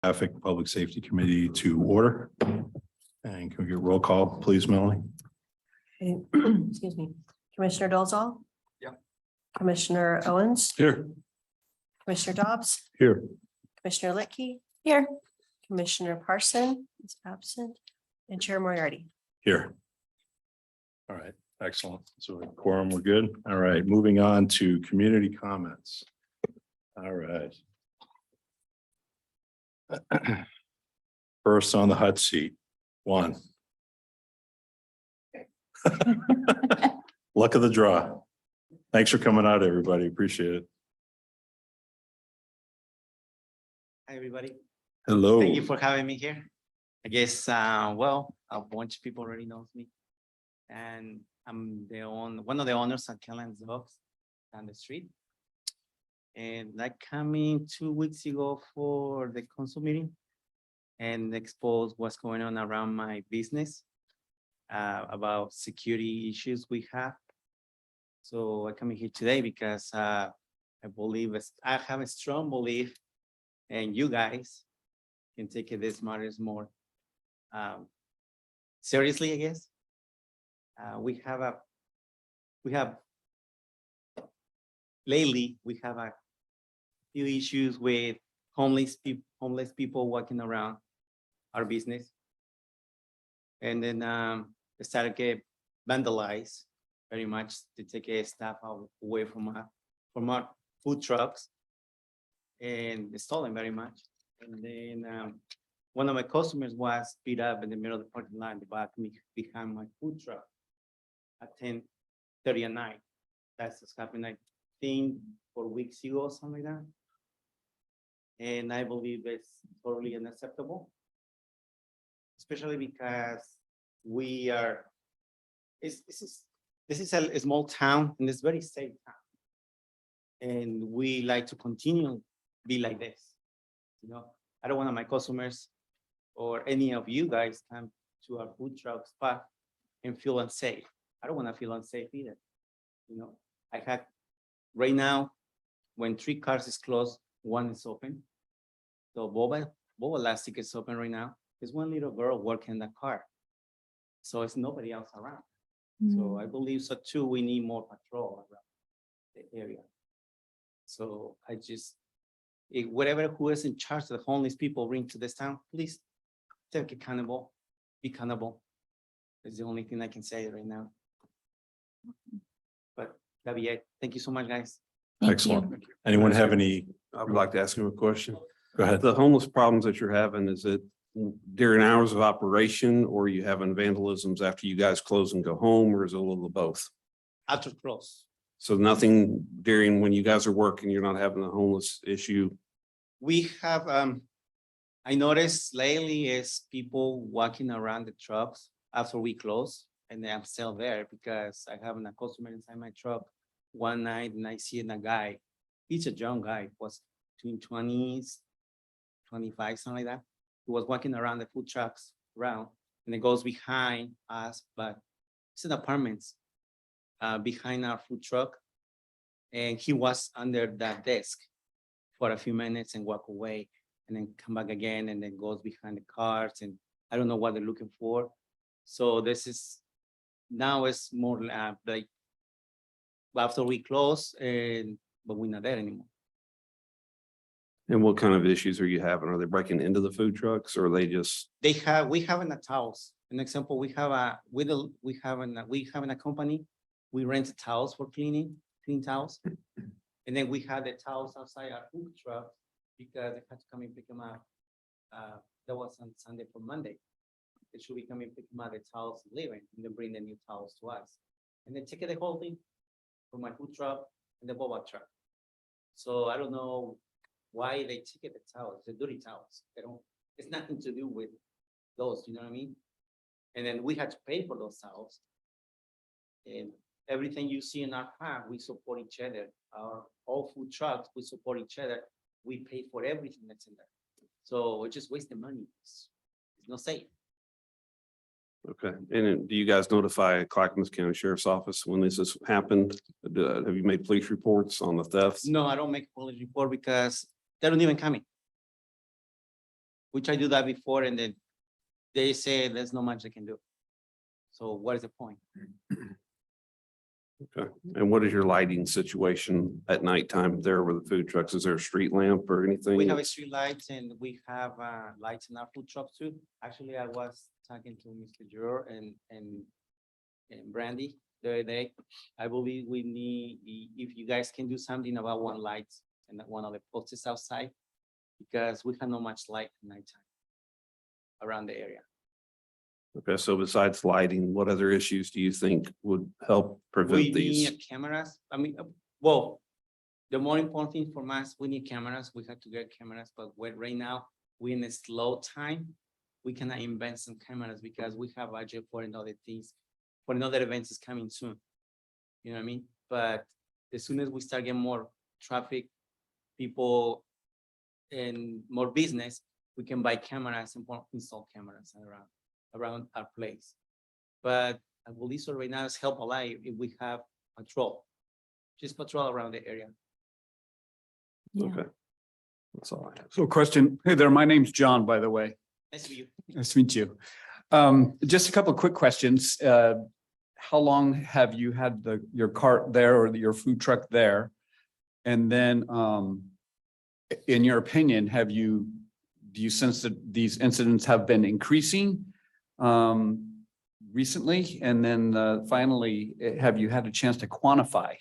Traffic Public Safety Committee to order. And can we get roll call, please, Melanie? Excuse me, Commissioner Dolzall? Yeah. Commissioner Owens, Here. Commissioner Dobbs, Here. Commissioner Litke. Here. Commissioner Parson is absent, and Chair Moriarty. Here. All right, excellent. So quorum, we're good. All right, moving on to community comments. All right. First on the hot seat, one. Luck of the draw. Thanks for coming out, everybody. Appreciate it. Hi, everybody. Hello. Thank you for having me here. I guess, well, a bunch of people already knows me. And I'm one of the owners of Kellan's Dogs down the street. And I came in 2 weeks ago for the council meeting and expose what's going on around my business, about security issues we have. So I come in here today because I have a strong belief, and you guys can take this matters more seriously, I guess. Lately, we have a few issues with homeless people walking around our business. And then they started to get vandalized very much to take a staff away from our food trucks, and stolen very much. And then one of my customers was beat up in the middle of the parking lot, behind my food truck at 10:30 at night. That's what's happened, I think, 4 weeks ago, something like that. And I believe it's totally unacceptable, especially because this is a small town, and it's very safe town. And we like to continue be like this. You know, I don't want my customers or any of you guys come to our food truck spot and feel unsafe. I don't want to feel unsafe either. You know, right now, when 3 cars is closed, 1 is open. So Boba Elastic is open right now. There's 1 little girl working in the car. So it's nobody else around. So I believe so too, we need more patrol around the area. So whatever who is in charge of the homeless people bring to this town, please take be accountable. It's the only thing I can say right now. But that'll be it. Thank you so much, guys. Excellent. Anyone have any? I would like to ask him a question. Go ahead. The homeless problems that you're having, is it during hours of operation, or are you having vandalisms after you guys close and go home, or is it a little of both? After close. So nothing during when you guys are working, you're not having a homeless issue? We have, I noticed lately is people walking around the trucks after we close, and I'm still there because I have a customer inside my truck one night, and I see a guy. He's a young guy, was between 20s, 25, something like that. He was walking around the food trucks around, and it goes behind us, but it's an apartments behind our food truck. And he was under that desk for a few minutes and walk away, and then come back again, and then goes behind the cars, and I don't know what they're looking for. So now it's more like after we close, but we're not there anymore. And what kind of issues are you having? Are they breaking into the food trucks, or are they just? We have in the towels. An example, we have a company. We rent towels for clean towels. And then we have the towels outside our food truck because they had to come and pick them up. That was on Sunday for Monday. They should be coming pick them up, the towels leaving, and then bring the new towels to us. And then take the whole thing from my food truck and the boba truck. So I don't know why they take the towels, the dirty towels. It's nothing to do with those, you know what I mean? And then we had to pay for those towels. And everything you see in our farm, we support each other. Our all food trucks, we support each other. We pay for everything that's in there. So we're just wasting money. It's not safe. Okay, and then do you guys notify Clackamas County Sheriff's Office when this has happened? Have you made police reports on the thefts? No, I don't make a police report because they don't even come in. We tried to do that before and then they say there's not much they can do. So what is the point? Okay. And what is your lighting situation at nighttime there with the food trucks? Is there a street lamp or anything? We have a street lights and we have lights in our food trucks too. Actually, I was talking to Mr. Juror and Brandy the other day. I believe we need, if you guys can do something about one light and one of the posts outside, because we have not much light at nighttime around the area. Okay, so besides lighting, what other issues do you think would help We prevent these? need cameras. I mean, well, the more important thing for us, we need cameras. We have to get cameras, but right now, we're in a slow time. We cannot invent some cameras because we have budget for another things, for another events is coming soon. You know what I mean? But as soon as we start getting more traffic, people and more business, we can buy cameras and install cameras around our place. But I believe so right now is help a lot if we have patrol, just patrol around the area. Okay. That's all I have. So question, hey there, my name's John, by the way. Nice to meet you. Nice to meet you. Just a couple of quick questions. How long have you had your cart there or your food truck there? And then, in your opinion, do you sense that these incidents have been increasing recently? And then finally, have you had a chance to quantify,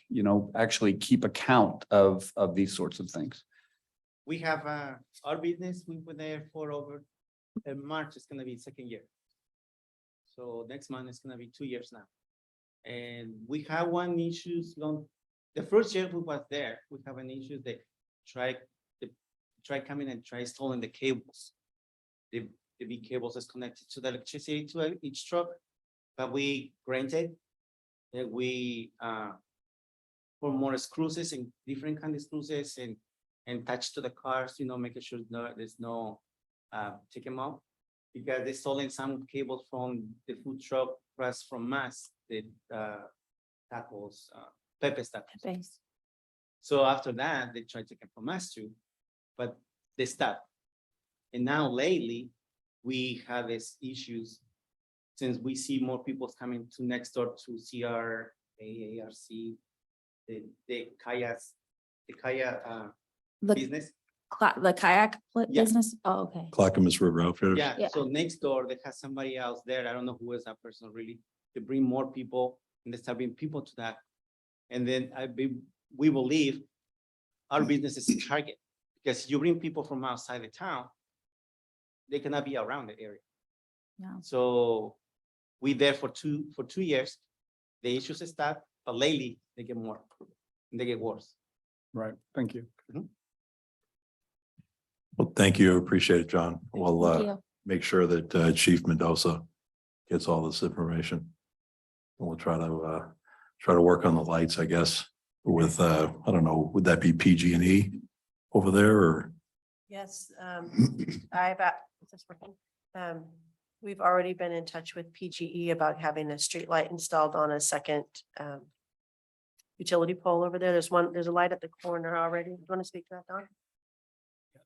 actually keep account of these sorts of things? We have our business, we were there for over, March is gonna be second year. So next month is gonna be 2 years now. And we have one issues long, the first year we was there, we have an issue that try coming and try installing the cables. The big cables is connected to the electricity to each truck, but we granted that we for more screws and different kind of screws and attach to the cars, making sure there's no take them out. Because they stolen some cables from the food truck press from us, the tacos, Pepe's tacos. Base. So after that, they tried to take it from us too, but they stopped. And now lately, we have these issues since we see more people coming to next door to CR, AARC, the kayak The business. the kayak Yeah. business? Oh, okay. Clackamas River Outfitters. Yeah, Yeah. so next door, they have somebody else there. I don't know who is that person really, to bring more people and they start bringing people to that. And then we believe our business is a target because you bring people from outside the town, they cannot be around the area. Yeah. So we there for 2 years, the issues stop, but lately they get more, and they get worse. Right, thank you. Well, thank you. Appreciate it, John. Thank We'll you. make sure that Chief Mendoza gets all this information. And we'll try to work on the lights, I guess, with I don't know, would that be PG&E over there or? Yes, is this working? We've already been in touch with PGE about having a street light installed on a second utility pole over there. There's a light at the corner already. You want to speak to that, Don?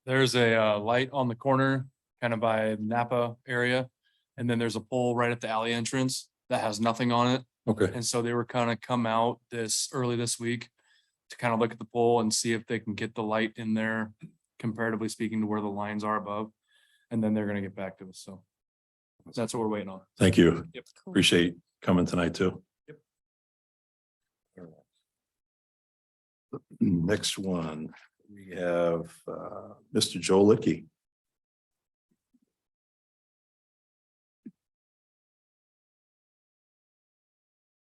There's a light on the corner, kind of by Napa area. And then there's a pole right at the alley entrance that has nothing on it. Okay, And so they were kind of come out early this week to kind of look at the pole and see if they can get the light in there comparatively speaking to where the lines are above. And then they're gonna get back to us. So that's what we're waiting on. thank you. Yep. Appreciate coming tonight too. Yep. Next one, we have Mr. Joe Licky.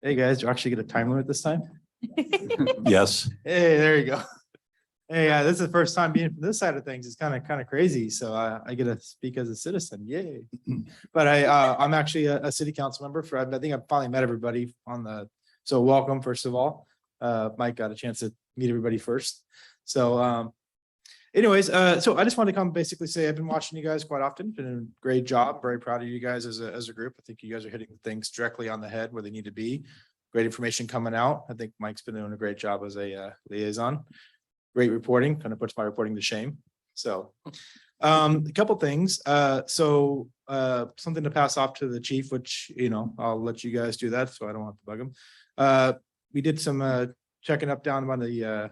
Hey, guys, do you actually get a time limit this time? Yes, Hey, there you go. Hey, this is the first time being from this side of things. It's kind of crazy. So I get to speak as a citizen. Yay. But I'm actually a city council member I think I've finally met everybody so welcome, first of all. Mike got a chance to meet everybody first. So anyways, so I just wanted to come basically say I've been watching you guys quite often. Been a great job. Very proud of you guys as a group. I think you guys are hitting things directly on the head where they need to be. Great information coming out. I think Mike's been doing a great job as a liaison. Great reporting, kind of puts my reporting to shame. So A couple things. Something to pass off to the chief, which, I'll let you guys do that, so I don't have to bug him. We did some checking up down on the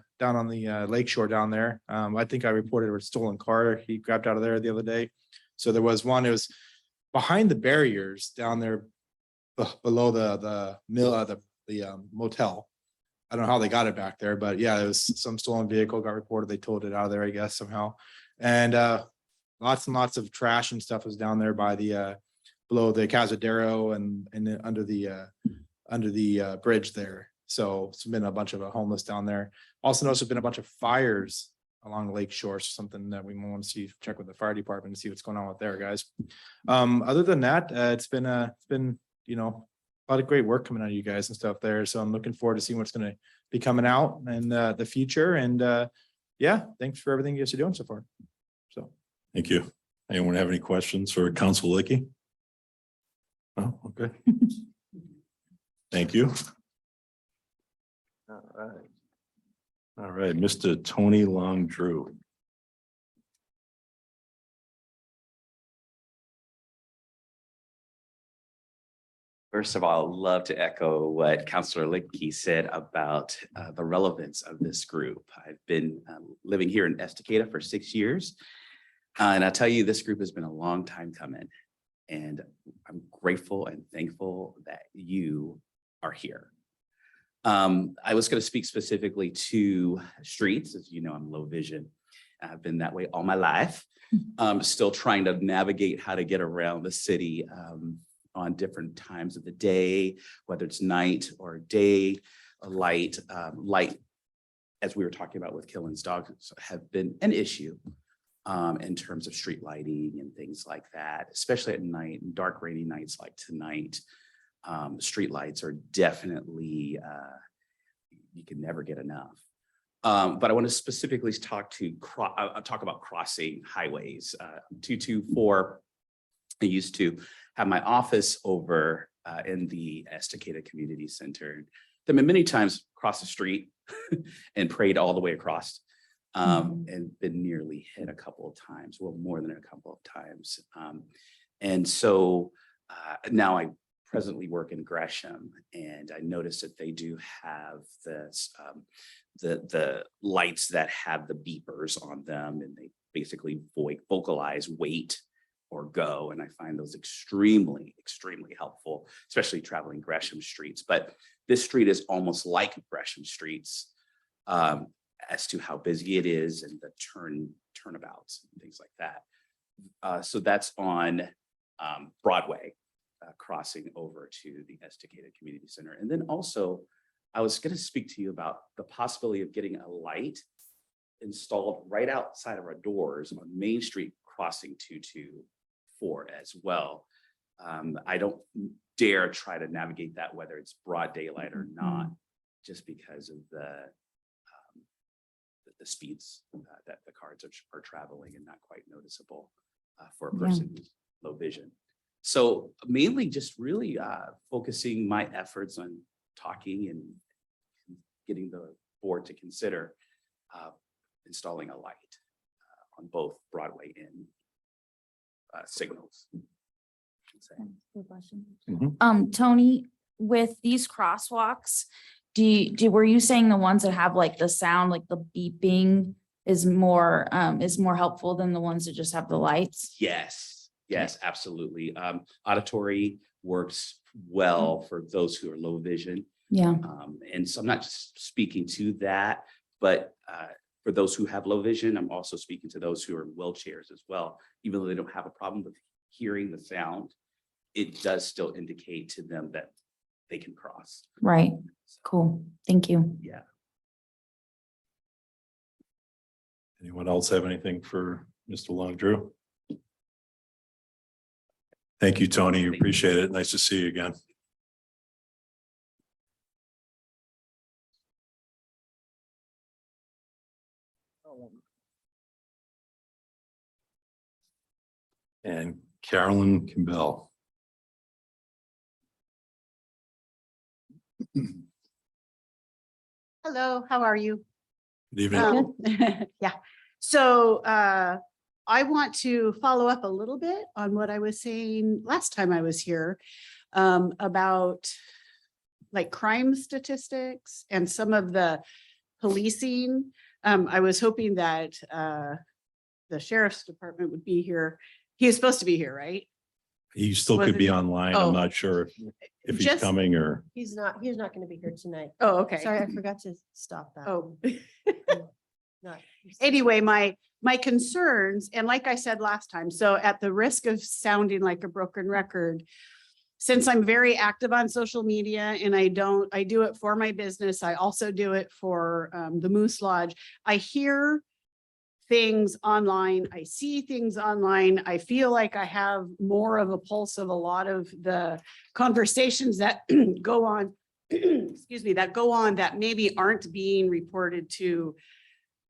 lake shore down there. I think I reported a stolen car he grabbed out of there the other day. So there was one, it was behind the barriers down there below the mill, the motel. I don't know how they got it back there, but yeah, there was some stolen vehicle got reported. They towed it out of there, I guess, somehow. And lots and lots of trash and stuff was down there by the below the Cazadero and then under the bridge there. So it's been a bunch of homeless down there. Also noticed there's been a bunch of fires along the lake shore, so something that we want to see, check with the fire department and see what's going on with there, guys. Other than that, it's been a lot of great work coming out of you guys and stuff there. So I'm looking forward to seeing what's going to be coming out in the future. And yeah, thanks for everything you guys are doing so far. So. Thank you. Anyone have any questions for Council Licky? Oh, okay. Thank you. All right. All right, Mr. Tony Long Drew. First of all, I'd love to echo what Councilor Licky said about the relevance of this group. I've been living here in Estacada for 6 years. And I'll tell you, this group has been a long time coming. And I'm grateful and thankful that you are here. I was going to speak specifically to streets. As you know, I'm low vision. I've been that way all my life. Still trying to navigate how to get around the city on different times of the day, whether it's night or day, light, as we were talking about with Killen's dogs, have been an issue in terms of street lighting and things like that, especially at night and dark, rainy nights like tonight. Street lights are definitely, you can never get enough. But I want to specifically talk about crossing highways. 224, I used to have my office over in the Estacada Community Center. There have been many times across the street and prayed all the way across and been nearly hit a couple of times, well, more than a couple of times. And so now I presently work in Gresham, and I noticed that they do have this, the lights that have the beepers on them, and they basically vocalize wait or go. And I find those extremely, extremely helpful, especially traveling Gresham streets. But this street is almost like Gresham streets as to how busy it is and the turnabouts and things like that. So that's on Broadway, crossing over to the Estacada Community Center. And then also, I was going to speak to you about the possibility of getting a light installed right outside of our doors on Main Street crossing 224 as well. I don't dare try to navigate that, whether it's broad daylight or not, just because of the speeds that the cars are traveling and not quite noticeable for a person who's low vision. So mainly just really focusing my efforts on talking and getting the board to consider installing a light on both Broadway and signals. Good question. Mhm. Tony, with these crosswalks, were you saying the ones that have like the sound, like the beeping is more helpful than the ones that just have the lights? Yes, absolutely. Auditory works well for those who are low vision. Yeah. And so I'm not just speaking to that, but for those who have low vision, I'm also speaking to those who are in wheelchairs as well. Even though they don't have a problem with hearing the sound, it does still indicate to them that they can cross. Right. Cool. Thank you. Yeah. Anyone else have anything for Mr. Long Drew? Thank you, Tony. Appreciate it. Nice to see you again. And Carolyn Kimball. Hello, how are you? Good evening. Yeah, so I want to follow up a little bit on what I was saying last time I was here about like crime statistics and some of the policing. I was hoping that the sheriff's department would be here. He is supposed to be here, right? He still Was could be it- online. Oh. I'm not sure if he's Just- coming or. He's not gonna be here tonight. Oh, okay. Sorry, I forgot to stop that. Oh. Not- Anyway, my concerns, and like I said last time, so at the risk of sounding like a broken record, since I'm very active on social media and I do it for my business, I also do it for the Moose Lodge. I hear things online, I see things online, I feel like I have more of a pulse of a lot of the conversations that go on, excuse me, that go on that maybe aren't being reported to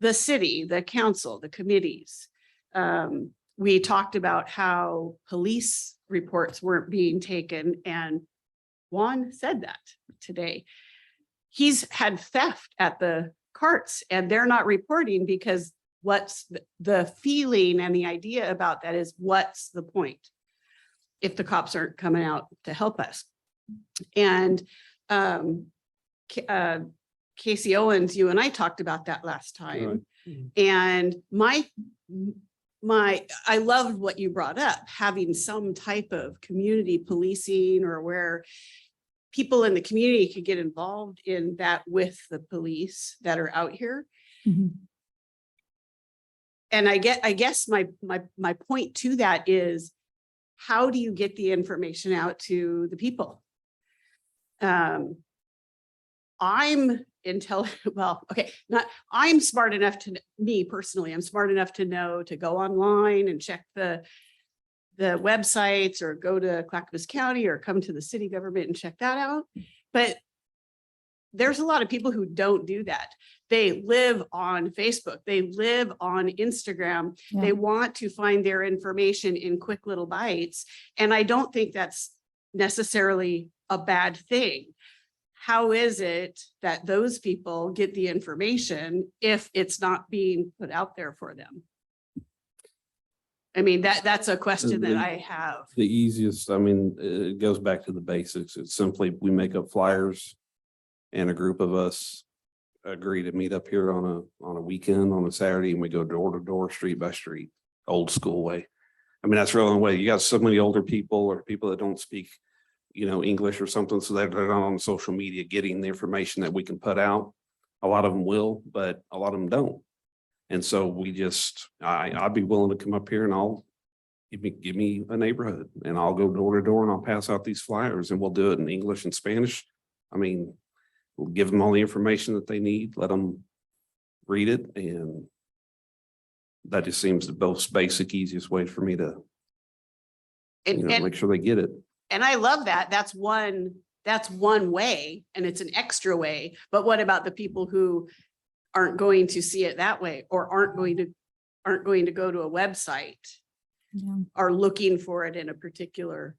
the city, the council, the committees. We talked about how police reports weren't being taken, and Juan said that today. He's had theft at the carts and they're not reporting because what's the feeling and the idea about that is what's the point if the cops aren't coming out to help us? And Casey Owens, you and I talked about that last time. And I loved what you brought up, having some type of community policing or where people in the community could get involved in that with the police that are out here. Mhm. And I guess my point to that is, how do you get the information out to the people? I'm well, okay, I'm smart enough me personally, I'm smart enough to know to go online and check the websites or go to Clackamas County or come to the city government and check that out. But there's a lot of people who don't do that. They live on Facebook, they live on Instagram. Yeah. They want to find their information in quick little bites. And I don't think that's necessarily a bad thing. How is it that those people get the information if it's not being put out there for them? I mean, that's a question that I have. The easiest, I mean, it goes back to the basics. It's simply, we make up flyers and a group of us agree to meet up here on a weekend, on a Saturday, and we go door to door, street by street, old school way. I mean, that's really the way. You got so many older people or people that don't speak, English or something, so they're not on social media getting the information that we can put out. A lot of them will, but a lot of them don't. And so I'd be willing to come up here and I'll give me a neighborhood and I'll go door to door and I'll pass out these flyers and we'll do it in English and Spanish. I mean, we'll give them all the information that they need, let them read it, and that just seems the most basic, easiest way for me to, And make sure they get it. And I love that. That's one way and it's an extra way. But what about the people who aren't going to see it that way or aren't going to go to a website, Yeah. are looking for it in a particular?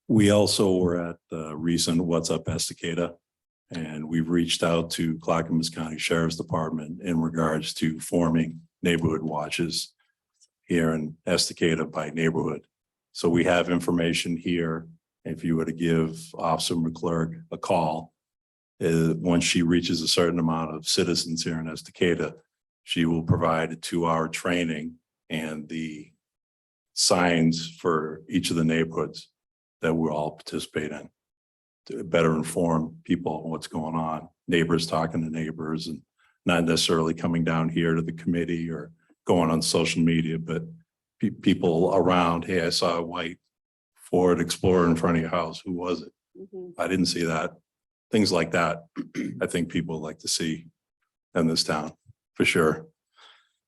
We also were at the recent What's Up Estacada, and we've reached out to Clackamas County Sheriff's Department in regards to forming neighborhood watches here in Estacada by neighborhood. So we have information here. If you were to give Officer McClurg a call, once she reaches a certain amount of citizens here in Estacada, she will provide a 2-hour training and the signs for each of the neighborhoods that we'll all participate in to better inform people on what's going on, neighbors talking to neighbors and not necessarily coming down here to the committee or going on social media, but people around, hey, I saw a white Ford Explorer in front of your house. Who was it? Mhm. I didn't see that. Things like that. I think people like to see in this town for sure.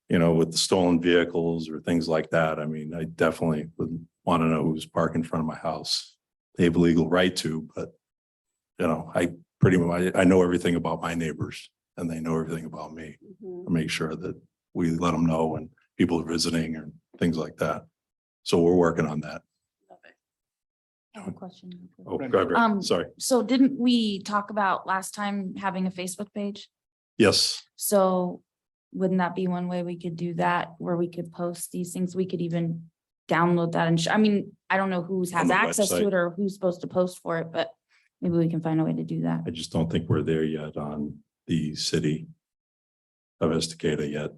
With the stolen vehicles or things like that. I mean, I definitely would want to know who's parked in front of my house. They have a legal right to, but I pretty much, I know everything about my neighbors and they know everything about me. Mhm. To make sure that we let them know when people are visiting or things like that. So we're working on that. Love it. I have a question. Oh, go ahead. Sorry. So didn't we talk about last time having a Facebook page? Yes, So wouldn't that be one way we could do that, where we could post these things? We could even download that and, I mean, I don't know who's On has the access to website. it or who's supposed to post for it, but maybe we can find a way to do that. I just don't think we're there yet on the city of Estacada yet.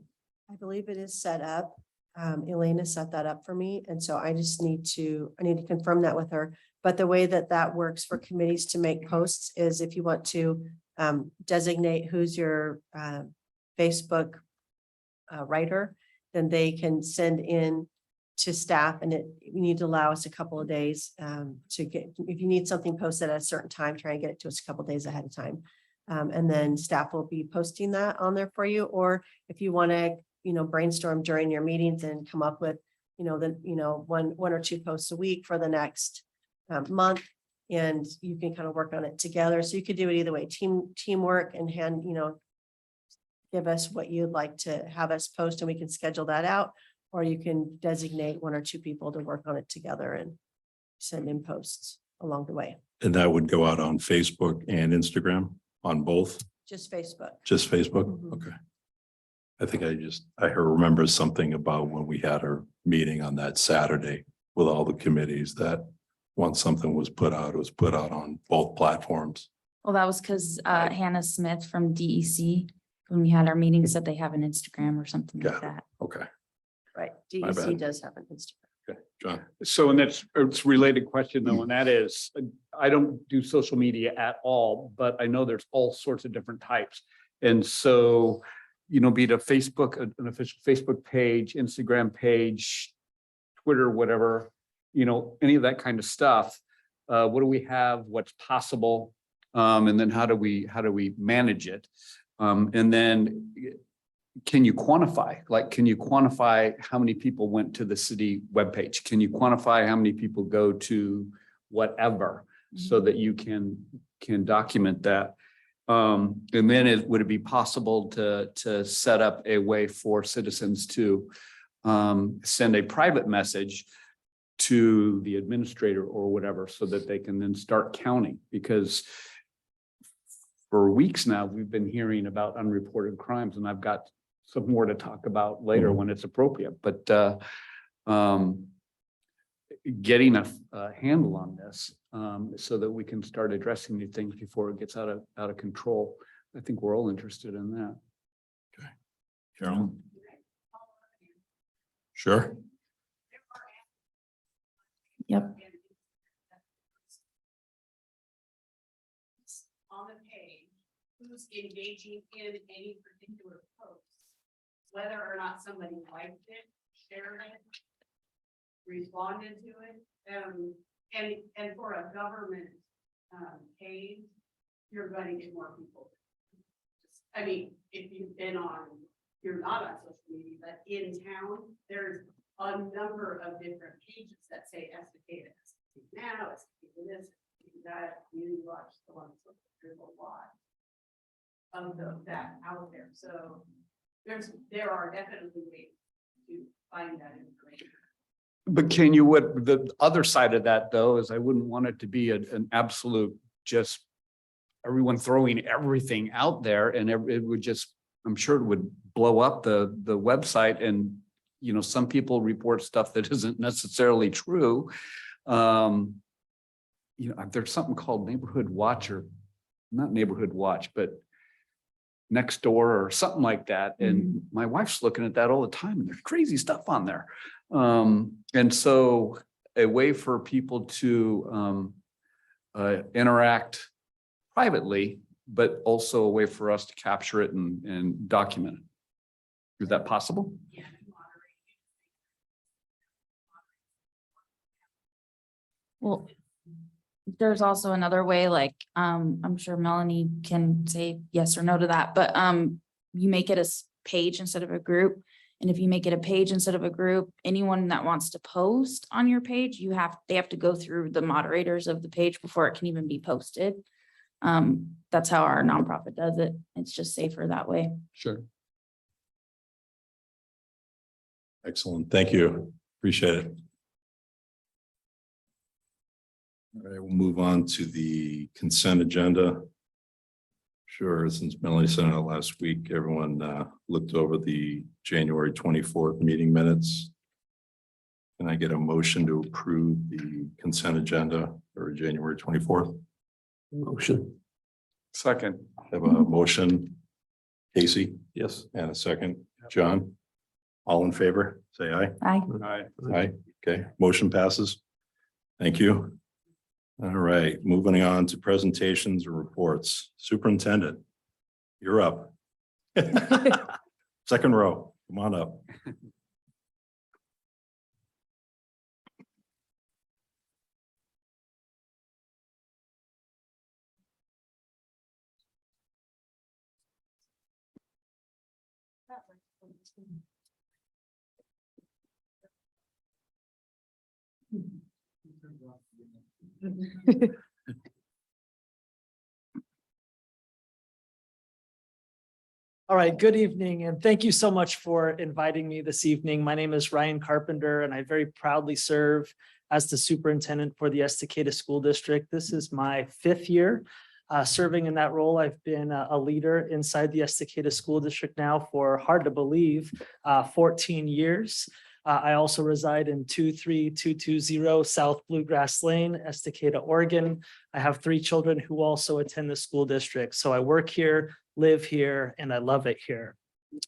I believe it is set up. Elena set that up for me, and so I just need to confirm that with her. But the way that that works for committees to make posts is if you want to designate who's your Facebook writer, then they can send in to staff, and you need to allow us a couple of days to get, if you need something posted at a certain time, try and get it to us a couple of days ahead of time. And then staff will be posting that on there for you, or if you want to, brainstorm during your meetings and come up with, one or two posts a week for the next month. And you can kind of work on it together. So you could do it either way, teamwork and give us what you'd like to have us post and we can schedule that out. Or you can designate one or two people to work on it together and send in posts along the way. And that would go out on Facebook and Instagram on both, Just Facebook. just Facebook? Mhm. Okay. I think I remember something about when we had our meeting on that Saturday with all the committees that once something was put out, it was put out on both platforms. Well, that was because Hannah Smith from DEC, when we had our meeting, said they have an Instagram or something like Got it. that. Okay, Right. My DEC bad. does have an Instagram. okay, John. So, and that's, it's a related question though, and that is, I don't do social media at all, but I know there's all sorts of different types. And so, be it a Facebook, an official Facebook page, Instagram page, Twitter, whatever, any of that kind of stuff. What do we have? What's possible? And then how do we manage it? And then can you quantify? Like, can you quantify how many people went to the city webpage? Can you quantify how many people go to whatever so that you can document that? And then would it be possible to set up a way for citizens to send a private message to the administrator or whatever, so that they can then start counting? Because for weeks now, we've been hearing about unreported crimes, and I've got some more to talk about later when it's appropriate, but getting a handle on this so that we can start addressing these things before it gets out of control. I think we're all interested in that. Carolyn? Sure. Yep. On the page, who's engaging in any particular post, whether or not somebody liked it, shared it, responded to it, and for a government page, you're going to get more people. I mean, if you're not on social media, but in town, there's a number of different pages that say Estacada, now, Estacada this, that, you watch the ones, there's a lot of that out there. So there are definitely ways to find that information. But what the other side of that though, is I wouldn't want it to be an absolute, just everyone throwing everything out there, and it would just, I'm sure it would blow up the website, and some people report stuff that isn't necessarily true. There's something called Neighborhood Watch, or not Neighborhood Watch, but Next Door or something like that. And my wife's looking at that all the time, and there's crazy stuff on there. And so a way for people to interact privately, but also a way for us to capture it and document it. Is that possible? Yeah. Well, there's also another way, like, I'm sure Melanie can say yes or no to that, but you make it a page instead of a group. And if you make it a page instead of a group, anyone that wants to post on your page, they have to go through the moderators of the page before it can even be posted. That's how our nonprofit does it. It's just safer that way. Sure. Excellent. Thank you. Appreciate it. All right, we'll move on to the consent agenda. Sure, since Melanie sent it out last week, everyone looked over the January 24th meeting minutes. Can I get a motion to approve the consent agenda for January 24th? Motion. Second. Have a motion, Casey, Yes. and a second, John. All in favor, say aye. Aye. Aye. Aye, okay, motion passes. Thank you. All right, moving on to presentations and reports. Superintendent, you're up. Second row, come on up. All right, good evening, and thank you so much for inviting me this evening. My name is Ryan Carpenter, and I very proudly serve as the superintendent for the Estacada School District. This is my 5th year serving in that role. I've been a leader inside the Estacada School District now for, hard to believe, 14 years. I also reside in 23220 South Bluegrass Lane, Estacada, Oregon. I have 3 children who also attend the school district. So I work here, live here, and I love it here.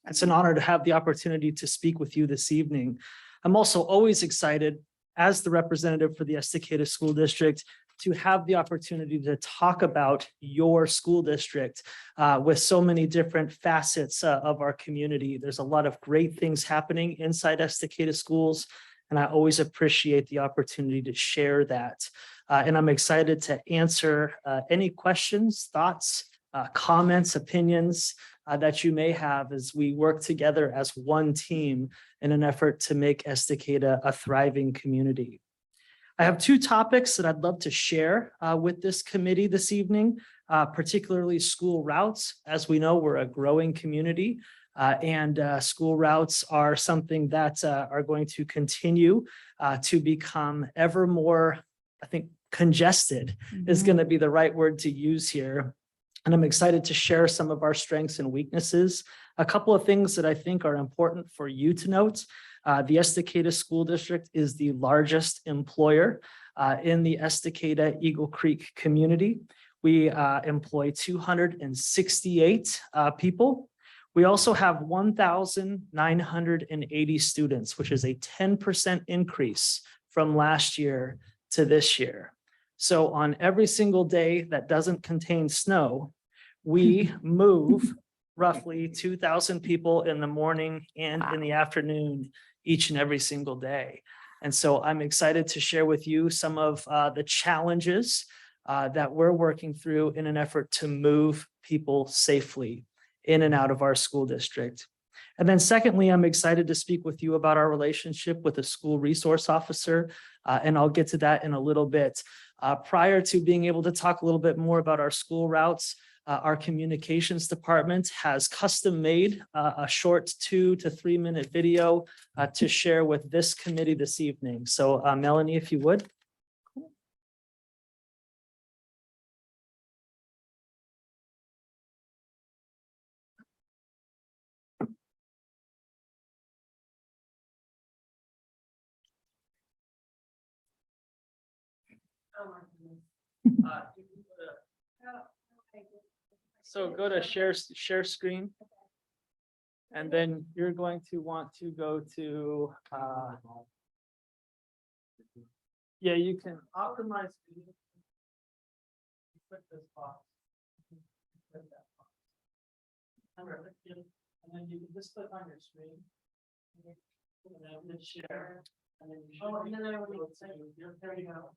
It's an honor to have the opportunity to speak with you this evening. I'm also always excited as the representative for the Estacada School District to have the opportunity to talk about your school district with so many different facets of our community. There's a lot of great things happening inside Estacada schools, and I always appreciate the opportunity to share that. And I'm excited to answer any questions, thoughts, comments, opinions that you may have as we work together as one team in an effort to make Estacada a thriving community. I have 2 topics that I'd love to share with this committee this evening, particularly school routes. As we know, we're a growing community and school routes are something that are going to continue to become ever more, I think, congested is going to be the right word to use here. And I'm excited to share some of our strengths and weaknesses. A couple of things that I think are important for you to note. The Estacada School District is the largest employer in the Estacada Eagle Creek community. We employ 268 people. We also have 1,980 students, which is a 10% increase from last year to this year. So on every single day that doesn't contain snow, we move roughly 2,000 people in the morning and in the afternoon each and every single day. And so I'm excited to share with you some of the challenges that we're working through in an effort to move people safely in and out of our school district. And then secondly, I'm excited to speak with you about our relationship with a school resource officer, and I'll get to that in a little bit. Prior to being able to talk a little bit more about our school routes, our communications department has custom made a short 2 to 3 minute video to share with this committee this evening. So Melanie, if you would. So go to share screen. And then you're going to want to go to, yeah, you can optimize. Click this box. Click that box. And then you can just click on your screen. And then hit share. And then you should. Oh, and then I will- There you go.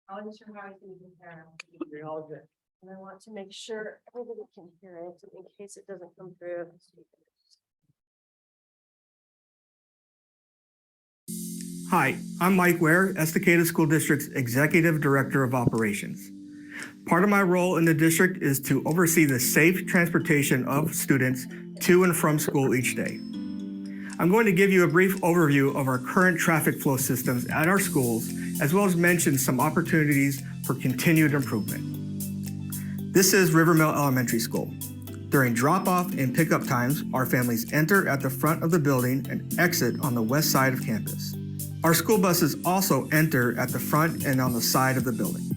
I wasn't sure how I was going to compare. You're all good. And I want to make sure everybody can hear it in case it doesn't come through. Hi, I'm Mike Ware, Estacada School District's Executive Director of Operations. Part of my role in the district is to oversee the safe transportation of students to and from school each day. I'm going to give you a brief overview of our current traffic flow systems at our schools, as well as mention some opportunities for continued improvement. This is Rivermill Elementary School. During drop-off and pickup times, our families enter at the front of the building and exit on the west side of campus. Our school buses also enter at the front and on the side of the building.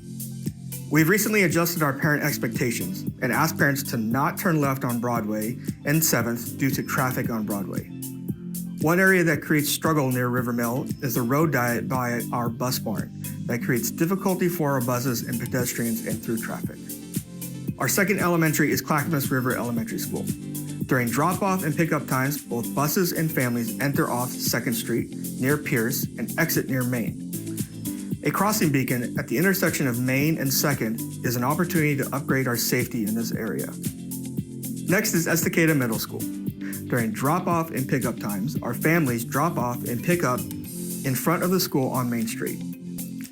We've recently adjusted our parent expectations and asked parents to not turn left on Broadway and 7th due to traffic on Broadway. One area that creates struggle near Rivermill is the road diet by our bus barn that creates difficulty for our buses and pedestrians and through traffic. Our second elementary is Clackamas River Elementary School. During drop-off and pickup times, both buses and families enter off 2nd Street near Pierce and exit near Main. A crossing beacon at the intersection of Main and 2nd is an opportunity to upgrade our safety in this area. Next is Estacada Middle School. During drop-off and pickup times, our families drop off and pick up in front of the school on Main Street.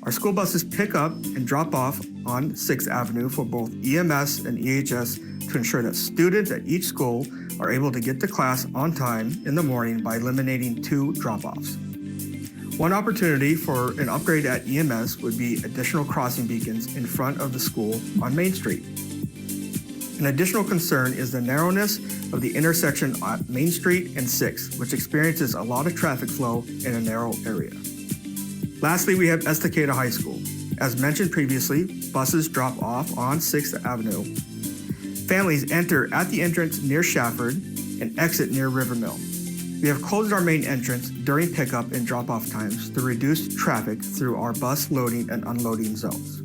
Our school buses pick up and drop off on 6th Avenue for both EMS and EHS to ensure that students at each school are able to get to class on time in the morning by eliminating 2 drop-offs. One opportunity for an upgrade at EMS would be additional crossing beacons in front of the school on Main Street. An additional concern is the narrowness of the intersection at Main Street and 6th, which experiences a lot of traffic flow in a narrow area. Lastly, we have Estacada High School. As mentioned previously, buses drop off on 6th Avenue. Families enter at the entrance near Shafford and exit near Rivermill. We have closed our main entrance during pickup and drop-off times to reduce traffic through our bus loading and unloading zones.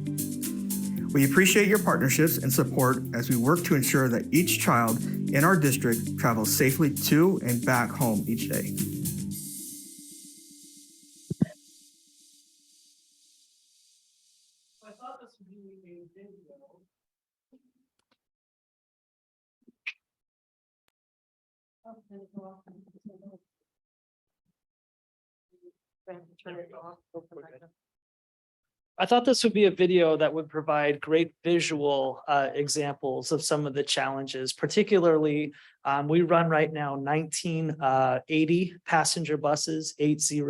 We appreciate your partnerships and support as we work to ensure that each child in our district travels safely to and back home each day. I thought this would be a video. I thought this would be a video that would provide great visual examples of some of the challenges, particularly we run right now 1980 passenger buses, 80.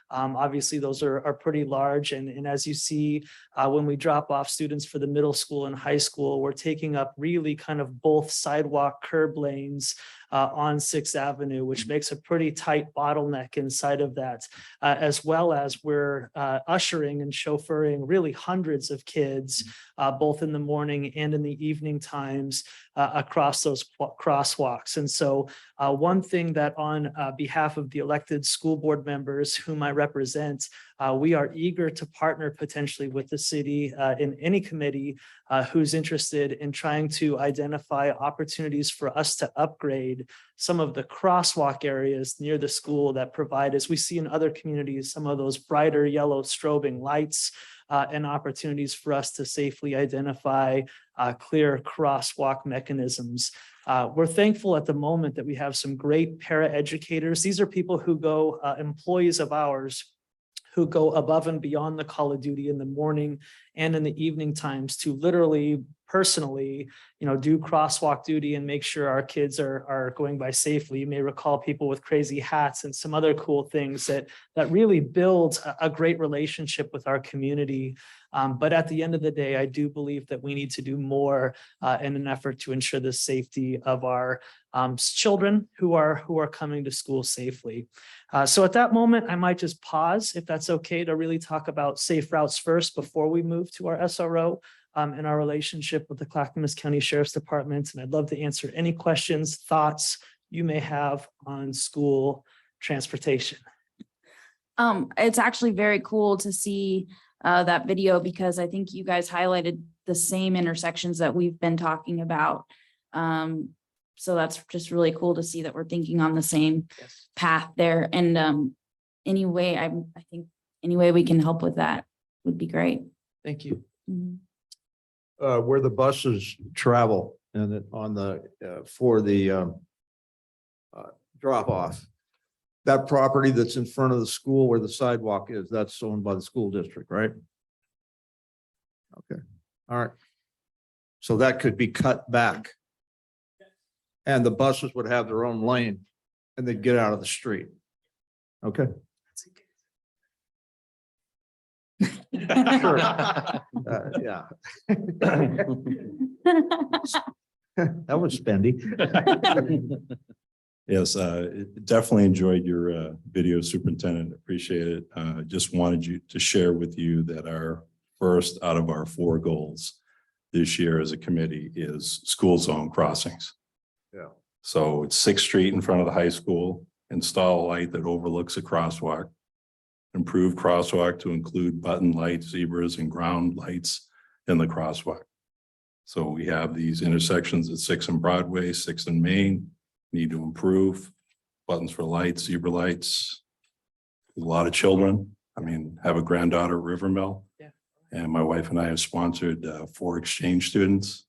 Obviously, those are pretty large. And as you see, when we drop off students for the middle school and high school, we're taking up really kind of both sidewalk curb lanes on 6th Avenue, which makes a pretty tight bottleneck inside of that, as well as we're ushering and chauffeuring really hundreds of kids, both in the morning and in the evening times across those crosswalks. And so one thing that on behalf of the elected school board members whom I represent, we are eager to partner potentially with the city in any committee who's interested in trying to identify opportunities for us to upgrade some of the crosswalk areas near the school that provide, as we see in other communities, some of those brighter yellow strobing lights and opportunities for us to safely identify clear crosswalk mechanisms. We're thankful at the moment that we have some great paraeducators. These are people who go, employees of ours, who go above and beyond the call of duty in the morning and in the evening times to literally personally, do crosswalk duty and make sure our kids are going by safely. You may recall people with crazy hats and some other cool things that really build a great relationship with our community. But at the end of the day, I do believe that we need to do more in an effort to ensure the safety of our children who are coming to school safely. So at that moment, I might just pause, if that's okay, to really talk about safe routes first before we move to our SRO and our relationship with the Clackamas County Sheriff's Department. And I'd love to answer any questions, thoughts you may have on school transportation. It's actually very cool to see that video because I think you guys highlighted the same intersections that we've been talking about. So that's just really cool to see that we're thinking on the same path there. And anyway, I think any way we can help with that would be great. Thank you. Mhm. Where the buses travel and on the, for the drop off. That property that's in front of the school where the sidewalk is, that's owned by the school district, right? Okay, all right. So that could be cut back. And the buses would have their own lane and they'd get out of the street. Okay. Sure. Yeah. That was spendy. Yes, definitely enjoyed your video, Superintendent. Appreciate it. Just wanted you to share with you that our first out of our 4 goals this year as a committee is school zone crossings. Yeah. So it's 6th Street in front of the high school, install a light that overlooks a crosswalk. Improve crosswalk to include button lights, zebras, and ground lights in the crosswalk. So we have these intersections at 6th and Broadway, 6th and Main, need to improve. Buttons for lights, zebra lights. A lot of children. I mean, have a granddaughter, at Rivermill. Yeah. And my wife and I have sponsored 4 exchange students.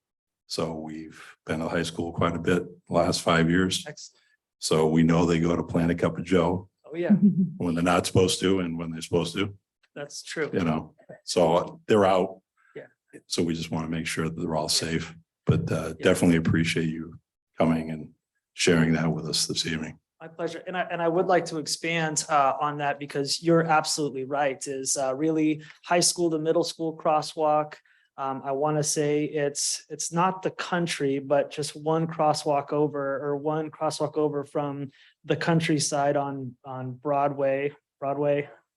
So we've been to high school quite a bit the last 5 years. Excellent. So we know they go to Planet Cup of Joe Oh, yeah, when they're not supposed to and when they're supposed to, that's true. you know, so they're out. Yeah. So we just want to make sure that they're all safe, but definitely appreciate you coming and sharing that with us this evening. My pleasure. And I would like to expand on that because you're absolutely right, is really high school to middle school crosswalk. I want to say it's not the country, but just one crosswalk over from the countryside on Broadway,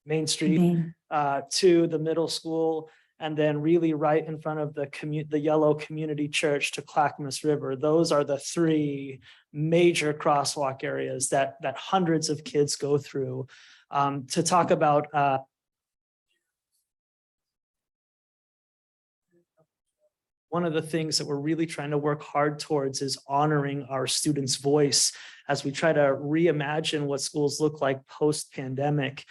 Main Street to the middle school. And then really right in front of the yellow community church to Clackamas River. Those are the 3 major crosswalk areas that hundreds of kids go through. To talk about one of the things that we're really trying to work hard towards is honoring our students' voice as we try to reimagine what schools look like post-pandemic.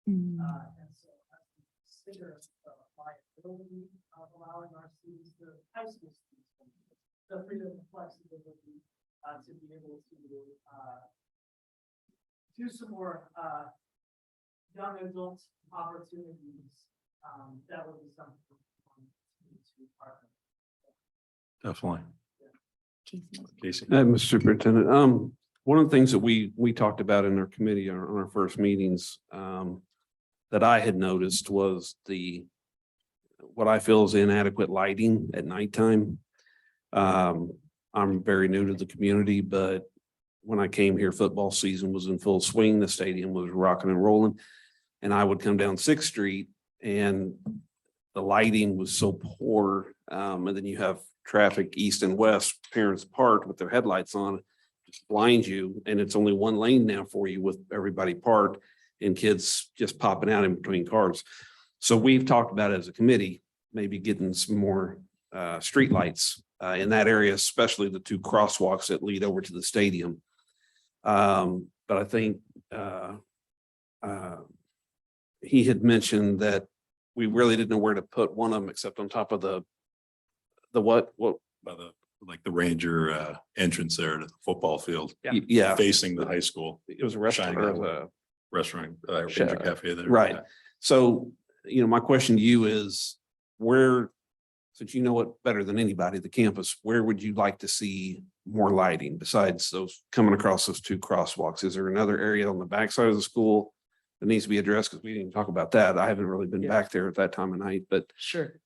Mm. And so as we consider the liability of allowing our students, the high school students, the freedom and flexibility to be able to do some more young adult opportunities, that would be something to partner. Definitely. Casey. Mr. Superintendent, one of the things that we talked about in our committee on our first meetings, that I had noticed was what I feel is inadequate lighting at nighttime. I'm very new to the community, but when I came here, football season was in full swing. The stadium was rocking and rolling. And I would come down 6th Street and the lighting was so poor. And then you have traffic east and west, parents parked with their headlights on, just blind you. And it's only one lane now for you with everybody parked and kids just popping out in between cars. So we've talked about it as a committee, maybe getting some more street lights in that area, especially the 2 crosswalks that lead over to the stadium. But I think he had mentioned that we really didn't know where to put one of them except on top of the what? By the Ranger entrance there to the football field. Yeah, Facing the high school. it was a restaurant. Shining or a- Restaurant, Ranger Sure. Cafe there. Right. So, my question to you is where, since you know it better than anybody, the campus, where would you like to see more lighting besides those coming across those 2 crosswalks? Is there another area on the backside of the school that needs to be addressed? Because we didn't talk about that. I haven't really been Yeah. back there at that time of night, but Sure.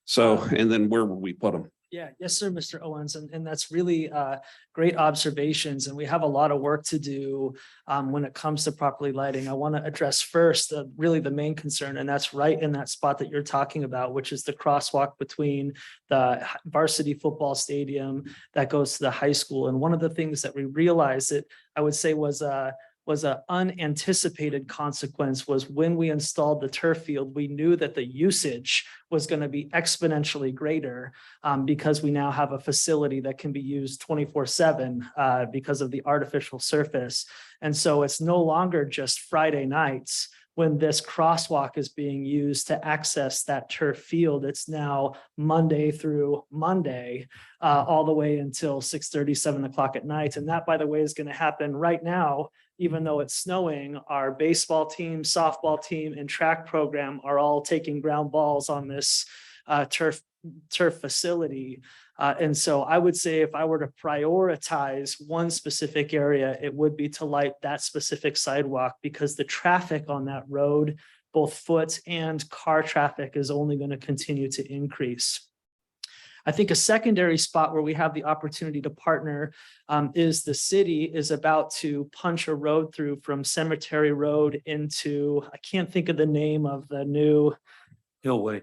so, and then where would we put them? Yeah, yes, sir, Mr. Owens, and that's really great observations, and we have a lot of work to do when it comes to properly lighting. I want to address first really the main concern, and that's right in that spot that you're talking about, which is the crosswalk between the varsity football stadium that goes to the high school. And one of the things that we realized that I would say was an unanticipated consequence was when we installed the turf field, we knew that the usage was going to be exponentially greater because we now have a facility that can be used 24/7 because of the artificial surface. And so it's no longer just Friday nights when this crosswalk is being used to access that turf field. It's now Monday through Monday, all the way until 6:30, 7 o'clock at night. And that, by the way, is going to happen right now. Even though it's snowing, our baseball team, softball team, and track program are all taking ground balls on this turf facility. And so I would say if I were to prioritize one specific area, it would be to light that specific sidewalk because the traffic on that road, both foot and car traffic, is only going to continue to increase. I think a secondary spot where we have the opportunity to partner is the city is about to punch a road through from Cemetery Road into, I can't think of the name of the new, Hillway.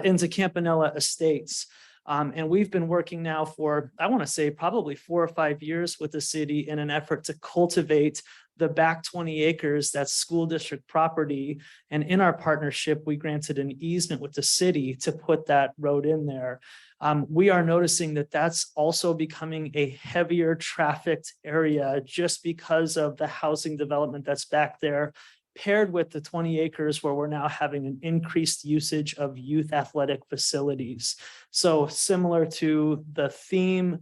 into Campanella Estates. And we've been working now for, I want to say probably 4 or 5 years with the city in an effort to cultivate the back 20 acres, that's school district property. And in our partnership, we granted an easement with the city to put that road in there. We are noticing that that's also becoming a heavier trafficked area just because of the housing development that's back there, paired with the 20 acres where we're now having an increased usage of youth athletic facilities. So similar to the theme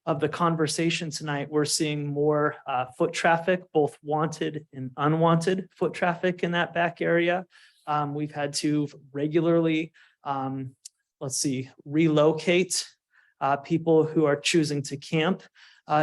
of the conversation tonight, we're seeing more foot traffic, both wanted and unwanted foot traffic in that back area. We've had to regularly, relocate people who are choosing to camp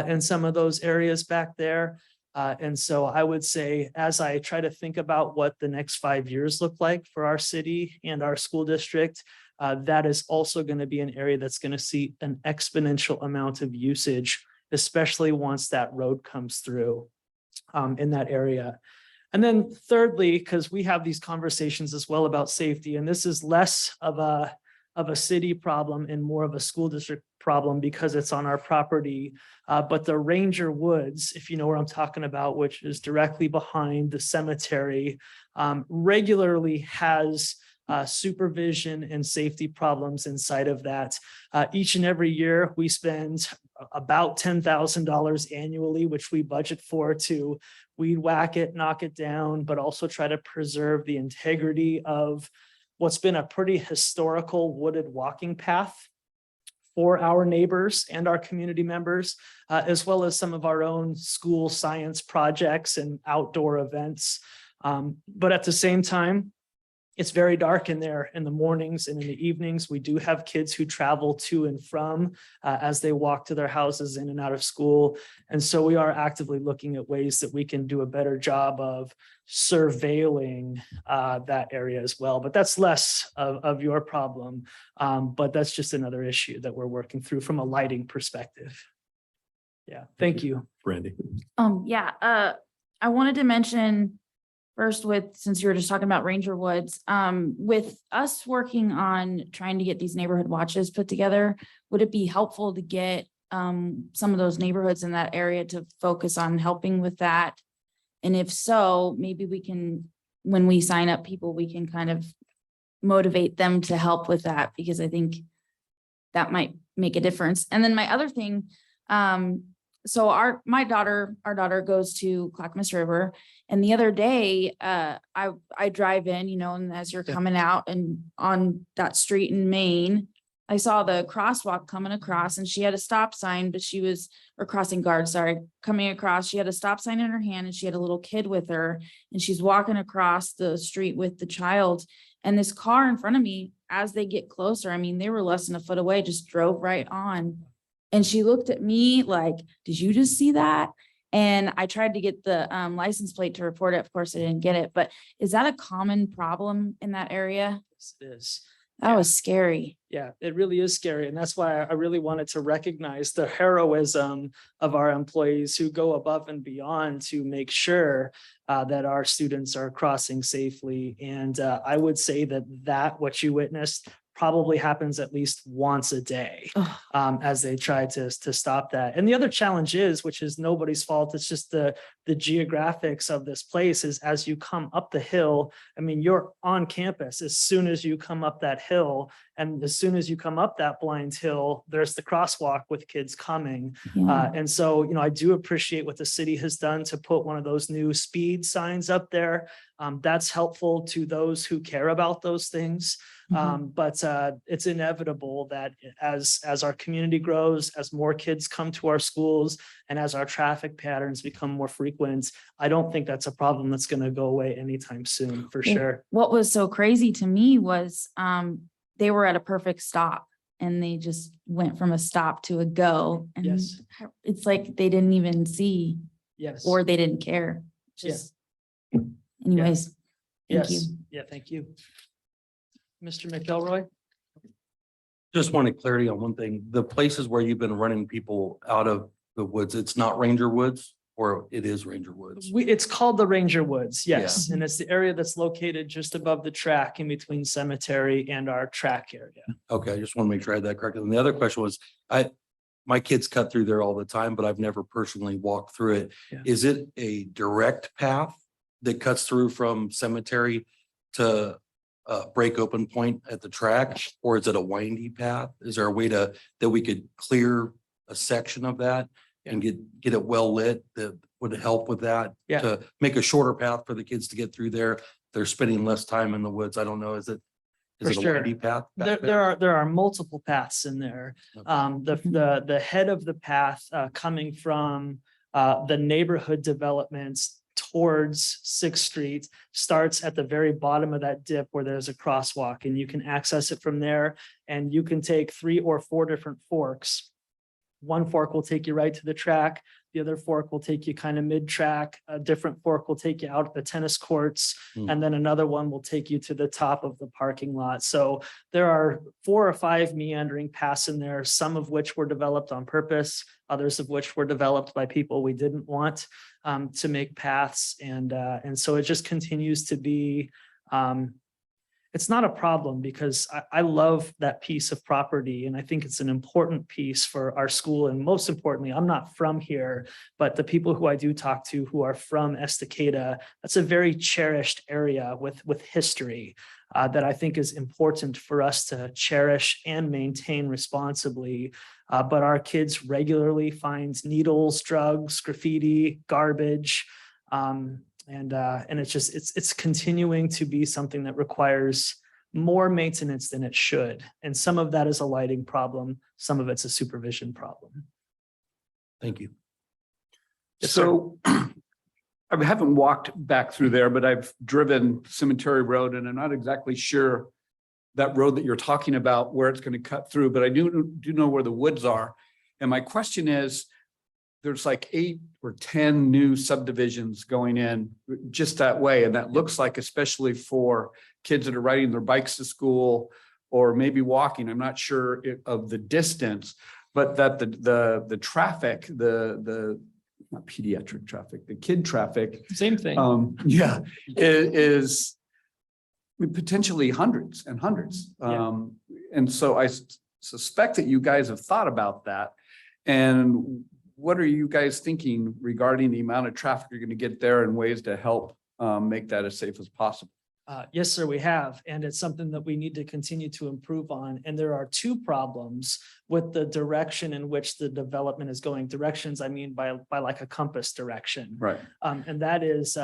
in some of those areas back there. And so I would say, as I try to think about what the next 5 years look like for our city and our school district, that is also going to be an area that's going to see an exponential amount of usage, especially once that road comes through in that area. And then thirdly, because we have these conversations as well about safety, and this is less of a city problem and more of a school district problem because it's on our property. But the Ranger Woods, if you know where I'm talking about, which is directly behind the cemetery, regularly has supervision and safety problems inside of that. Each and every year, we spend about $10,000 annually, which we budget for to weed whack it, knock it down, but also try to preserve the integrity of what's been a pretty historical wooded walking path for our neighbors and our community members, as well as some of our own school science projects and outdoor events. But at the same time, it's very dark in there in the mornings and in the evenings. We do have kids who travel to and from as they walk to their houses in and out of school. And so we are actively looking at ways that we can do a better job of surveilling that area as well. But that's less of your problem. But that's just another issue that we're working through from a lighting perspective. Yeah, thank you. Brandy. I wanted to mention first since you were just talking about Ranger Woods, with us working on trying to get these neighborhood watches put together, would it be helpful to get some of those neighborhoods in that area to focus on helping with that? And if so, maybe we can, when we sign up people, we can kind of motivate them to help with that, because I think that might make a difference. And then my other thing, so our daughter goes to Clackamas River, and the other day, I drive in, and as you're coming out and on that street in Maine, I saw the crosswalk coming across, and she had a stop sign, but crossing guard, coming across, she had a stop sign in her hand, and she had a little kid with her, and she's walking across the street with the child, and this car in front of me, as they get closer, they were less than a foot away, just drove right on. And she looked at me like, did you just see that? And I tried to get the license plate to report it. Of course, I didn't get it, but is that a common problem in that area? Yes, it is. That was scary. Yeah, it really is scary. And that's why I really wanted to recognize the heroism of our employees who go above and beyond to make sure that our students are crossing safely. And I would say that what you witnessed probably happens at least once a day as they try to stop that. And the other challenge is, which is nobody's fault, it's just the geographics of this place is as you come up the hill, you're on campus as soon as you come up that hill. And as soon as you come up that blind hill, there's the crosswalk with kids coming. Yeah. And so, I do appreciate what the city has done to put one of those new speed signs up there. That's helpful to those who care about those things. But it's inevitable that as our community grows, as more kids come to our schools, and as our traffic patterns become more frequent, I don't think that's a problem that's going to go away anytime soon, for sure. What was so crazy to me was they were at a perfect stop. and they just went from a stop to a go. And Yes. it's like they didn't even see Yes. or they didn't care. Yeah. Just anyways, thank you. Yes. Yeah, thank you. Mr. McElroy? Just wanted clarity on one thing. The places where you've been running people out of the woods, it's not Ranger Woods or it is Ranger Woods? It's called the Ranger Woods, Yeah. yes, and it's the area that's located just above the track in between cemetery and our track area. Okay, I just want to make sure I had that correct. And the other question was, my kids cut through there all the time, but I've never personally walked through it. Yeah. Is it a direct path that cuts through from cemetery to break open point at the track? Or is it a windy path? Is there a way that we could clear a section of that and get it well lit that would help with that? Yeah. To make a shorter path for the kids to get through there. They're spending less time in the woods. I don't know. Is it For a sure. windy path? back There are multiple paths in there. Okay. The head of the path coming from the neighborhood developments towards Sixth Street starts at the very bottom of that dip where there's a crosswalk, and you can access it from there, and you can take 3 or 4 different forks. One fork will take you right to the track. The other fork will take you kind of mid-track. A different fork will take you out at the tennis courts. Hmm. And then another one will take you to the top of the parking lot. So there are 4 or 5 meandering paths in there, some of which were developed on purpose, others of which were developed by people we didn't want to make paths. And so it just continues to be, it's not a problem because I love that piece of property and I think it's an important piece for our school. And most importantly, I'm not from here, but the people who I do talk to who are from Estacada, that's a very cherished area with history that I think is important for us to cherish and maintain responsibly. But our kids regularly find needles, drugs, graffiti, garbage. And it's continuing to be something that requires more maintenance than it should. And some of that is a lighting problem. Some of it's a supervision problem. Thank you. Yes, sir. So I haven't walked back through there, but I've driven Cemetery Road and I'm not exactly sure that road that you're talking about, where it's going to cut through, but I do know where the woods are. And my question is, there's like 8 or 10 new subdivisions going in just that way. And that looks like, especially for kids that are riding their bikes to school or maybe walking, I'm not sure of the distance, but that the traffic, the not pediatric traffic, the kid traffic. Same thing. Is potentially hundreds and hundreds. Yeah. And so I suspect that you guys have thought about that. And what are you guys thinking regarding the amount of traffic you're going to get there and ways to help make that as safe as possible? Yes, sir, we have. And it's something that we need to continue to improve on. And there are 2 problems with the direction in which the development is going. Directions, I mean, by like a compass direction. Right. And that is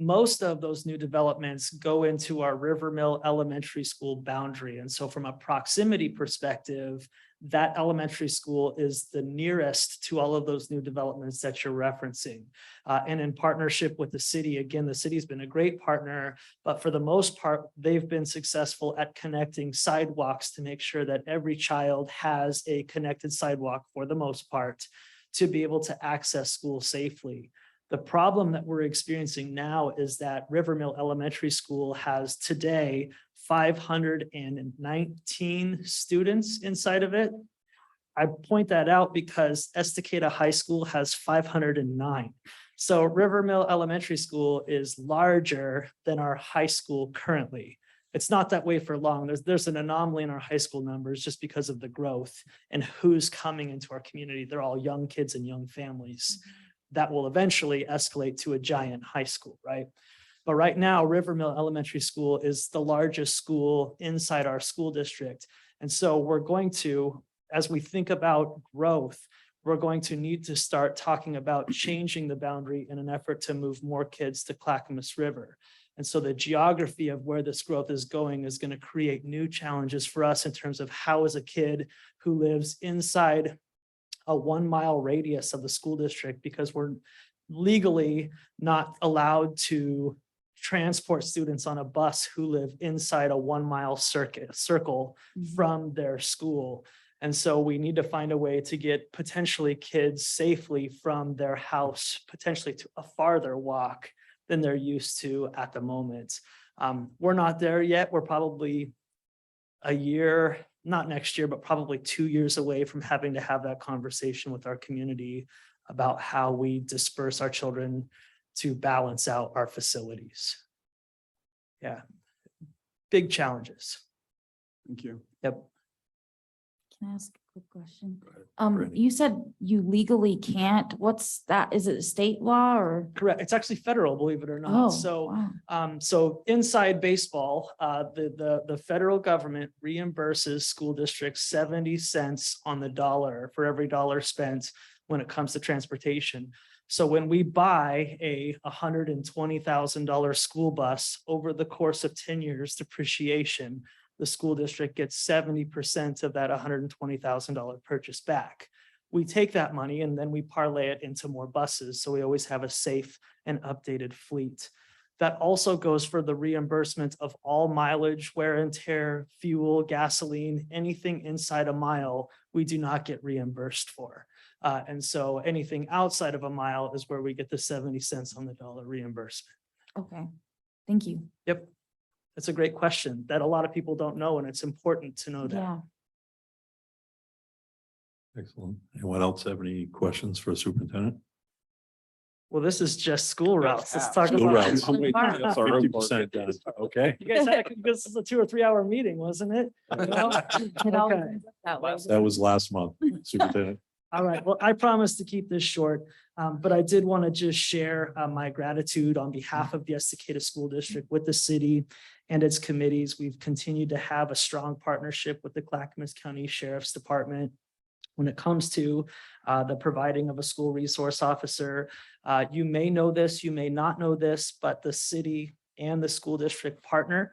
most of those new developments go into our River Mill Elementary School boundary. And so from a proximity perspective, that elementary school is the nearest to all of those new developments that you're referencing. And in partnership with the city, again, the city's been a great partner, but for the most part, they've been successful at connecting sidewalks to make sure that every child has a connected sidewalk for the most part to be able to access school safely. The problem that we're experiencing now is that River Mill Elementary School has today 519 students inside of it. I point that out because Estacada High School has 509. So River Mill Elementary School is larger than our high school currently. It's not that way for long. There's an anomaly in our high school numbers just because of the growth and who's coming into our community. They're all young kids and young families. That will eventually escalate to a giant high school, right? But right now, River Mill Elementary School is the largest school inside our school district. And so we're going to, as we think about growth, we're going to need to start talking about changing the boundary in an effort to move more kids to Clackamas River. And so the geography of where this growth is going is going to create new challenges for us in terms of how is a kid who lives inside a 1-mile radius of the school district, because we're legally not allowed to transport students on a bus who live inside a 1 mile circle from their school. And so we need to find a way to get potentially kids safely from their house, potentially to a farther walk than they're used to at the moment. We're not there yet. We're probably a year, not next year, but probably 2 years away from having to have that conversation with our community about how we disperse our children to balance out our facilities. Yeah, big challenges. Thank you. Yep. Can I ask a quick question? Brandy. You said you legally can't, what's that? Is it state law or? Correct. It's actually federal, believe it or Oh, not. So wow. so inside baseball, the federal government reimburses school districts 70 cents on the dollar for every dollar spent when it comes to transportation. So when we buy a $120,000 school bus over the course of 10 years depreciation, the school district gets 70% of that $120,000 purchase back. We take that money and then we parlay it into more buses. So we always have a safe and updated fleet. That also goes for the reimbursement of all mileage, wear and tear, fuel, gasoline, anything inside a mile, we do not get reimbursed for. And so anything outside of a mile is where we get the 70 cents on the dollar reimbursement. Okay, thank you. Yep. That's a great question that a lot of people don't know, and it's important to know that. Yeah. Excellent. Anyone else have any questions for Superintendent? Well, this is just school routes. Let's talk School about. routes. I'm waiting for the SRO 50% done. Okay. You guys had, this is a 2 or 3 hour meeting, wasn't it? It always Okay. ends up that way. That was last month, Superintendent. All right, well, I promise to keep this short, but I did want to just share my gratitude on behalf of the Estacada School District with the city and its committees. We've continued to have a strong partnership with the Clackamas County Sheriff's Department when it comes to the providing of a school resource officer. You may know this, you may not know this, but the city and the school district partner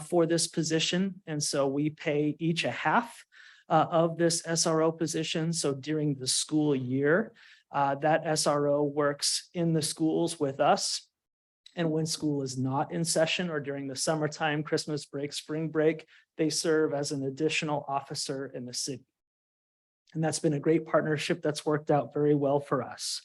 for this position. And so we pay each a half of this SRO position. So during the school year, that SRO works in the schools with us. And when school is not in session or during the summertime, Christmas break, spring break, they serve as an additional officer in the city. And that's been a great partnership that's worked out very well for us.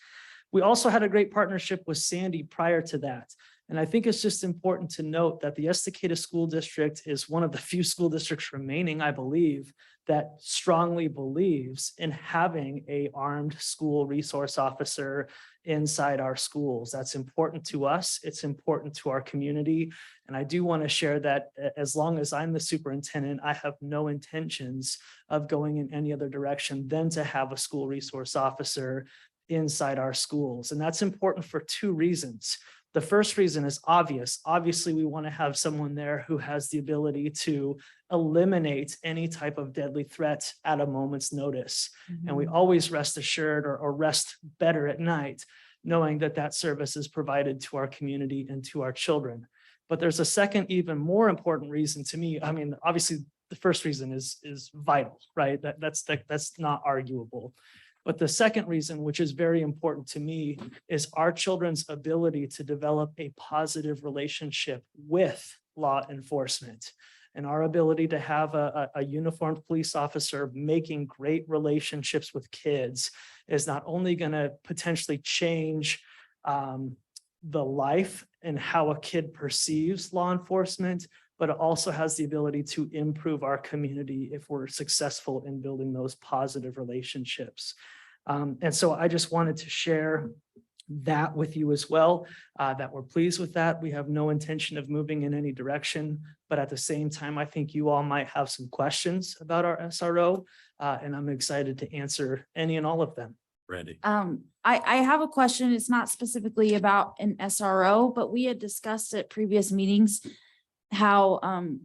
We also had a great partnership with Sandy prior to that. And I think it's just important to note that the Estacada School District is one of the few school districts remaining, I believe, that strongly believes in having an armed school resource officer inside our schools. That's important to us. It's important to our community. And I do want to share that as long as I'm the superintendent, I have no intentions of going in any other direction than to have a school resource officer inside our schools. And that's important for 2 reasons. The first reason is obvious. Obviously, we want to have someone there who has the ability to eliminate any type of deadly threat at a moment's notice. And we always rest assured or rest better at night, knowing that that service is provided to our community and to our children. But there's a second, even more important reason to me. I mean, obviously, the first reason is vital, right? That's not arguable. But the second reason, which is very important to me, is our children's ability to develop a positive relationship with law enforcement. And our ability to have a uniformed police officer making great relationships with kids is not only going to potentially change the life and how a kid perceives law enforcement, but it also has the ability to improve our community if we're successful in building those positive relationships. And so I just wanted to share that with you as well, that we're pleased with that. We have no intention of moving in any direction, but at the same time, I think you all might have some questions about our SRO, and I'm excited to answer any and all of them. Randy. I have a question. It's not specifically about an SRO, but we had discussed at previous meetings how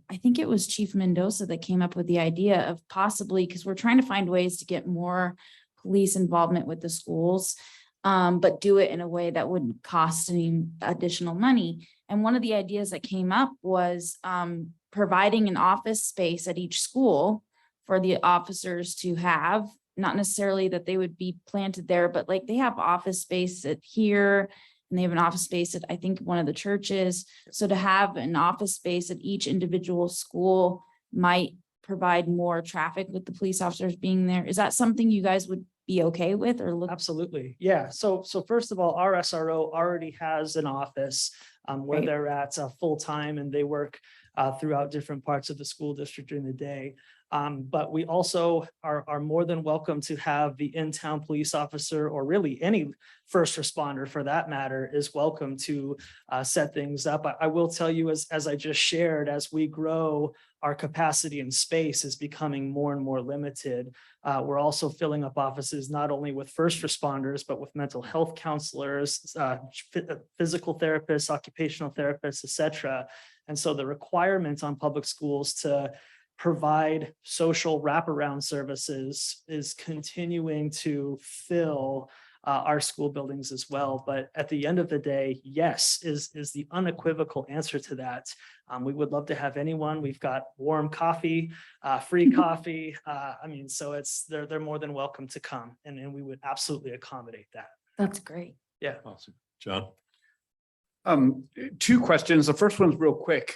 I think it was Chief Mendoza that came up with the idea of possibly, because we're trying to find ways to get more police involvement with the schools, but do it in a way that wouldn't cost any additional money. And one of the ideas that came up was providing an office space at each school for the officers to have, not necessarily that they would be planted there, but like they have office space at here and they have an office space at, I think, one of the churches. So to have an office space at each individual school might provide more traffic with the police officers being there. Is that something you guys would be okay with or look? Absolutely. Yeah. So first of all, our SRO already has an office where Right. they're at full-time, and they work throughout different parts of the school district during the day. But we also are more than welcome to have the in-town police officer, or really any first responder for that matter, is welcome to set things up. I will tell you, as I just shared, as we grow, our capacity and space is becoming more and more limited. We're also filling up offices not only with first responders, but with mental health counselors, physical therapists, occupational therapists, et cetera. And so the requirement on public schools to provide social wraparound services is continuing to fill our school buildings as well. But at the end of the day, yes, is the unequivocal answer to that. We would love to have anyone. We've got warm coffee, free coffee. I mean, so they're more than welcome to come, and we would absolutely accommodate that. That's great. Yeah. Awesome. John? Two questions. The first one's real quick.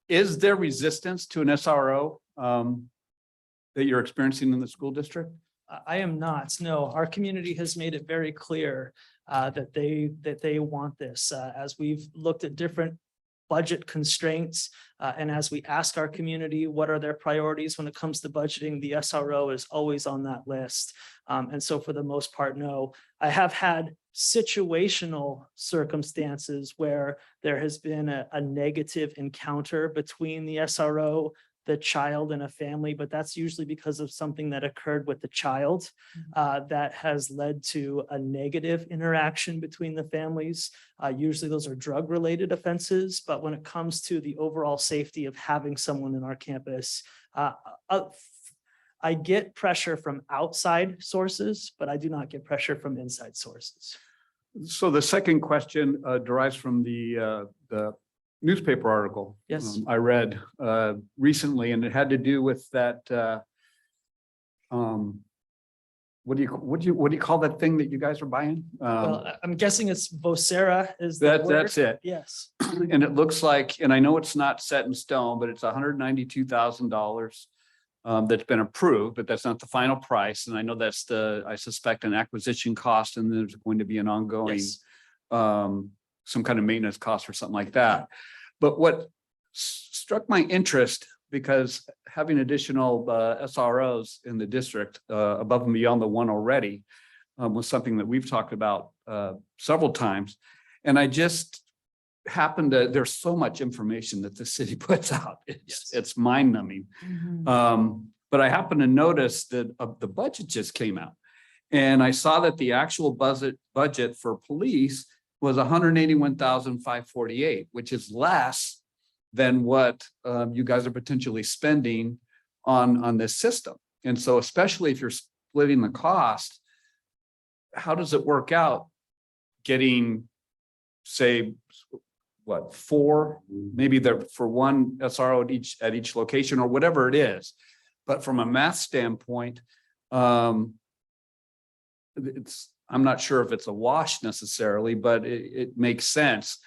Is there resistance to an SRO that you're experiencing in the school district? I am not. No, our community has made it very clear that they want this. As we've looked at different budget constraints, and as we ask our community what are their priorities when it comes to budgeting, the SRO is always on that list. And so for the most part, no. I have had situational circumstances where there has been a negative encounter between the SRO, the child, and a family, but that's usually because of something that occurred with the child that has led to a negative interaction between the families. Usually those are drug-related offenses, but when it comes to the overall safety of having someone in our campus, I get pressure from outside sources, but I do not get pressure from inside sources. So the second question derives from the newspaper article. Yes. I read recently, and it had to do with that. What do you call that thing that you guys are buying? Well, I'm guessing it's Vocera is the word. That's it. Yes. And it looks like, and I know it's not set in stone, but it's $192,000 that's been approved, but that's not the final price. And I know that's I suspect, an acquisition cost, and there's going to be an ongoing Yes. some kind of maintenance cost or something like that. But what struck my interest, because having additional SROs in the district above and beyond the one already was something that we've talked about several times. And I just happened to, there's so much information that the city puts out. It's mind numbing. But I happened to notice that the budget just came out. And I saw that the actual budget for police was $181,548, which is less than what you guys are potentially spending on this system. And so especially if you're splitting the cost, how does it work out getting, say, what, 4, maybe for one SRO at each location or whatever it is. But from a math standpoint, I'm not sure if it's a wash necessarily, but it makes sense,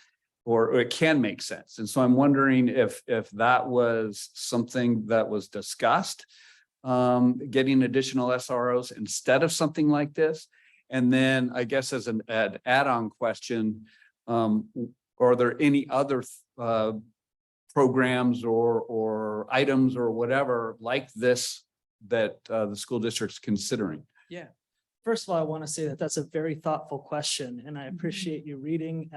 or it can make sense. And so I'm wondering if that was something that was discussed, getting additional SROs instead of something like this. And then I guess as an add-on question, are there any other programs or items or whatever like this that the school district's considering? Yeah. First of all, I want to say that that's a very thoughtful question, and I appreciate you reading,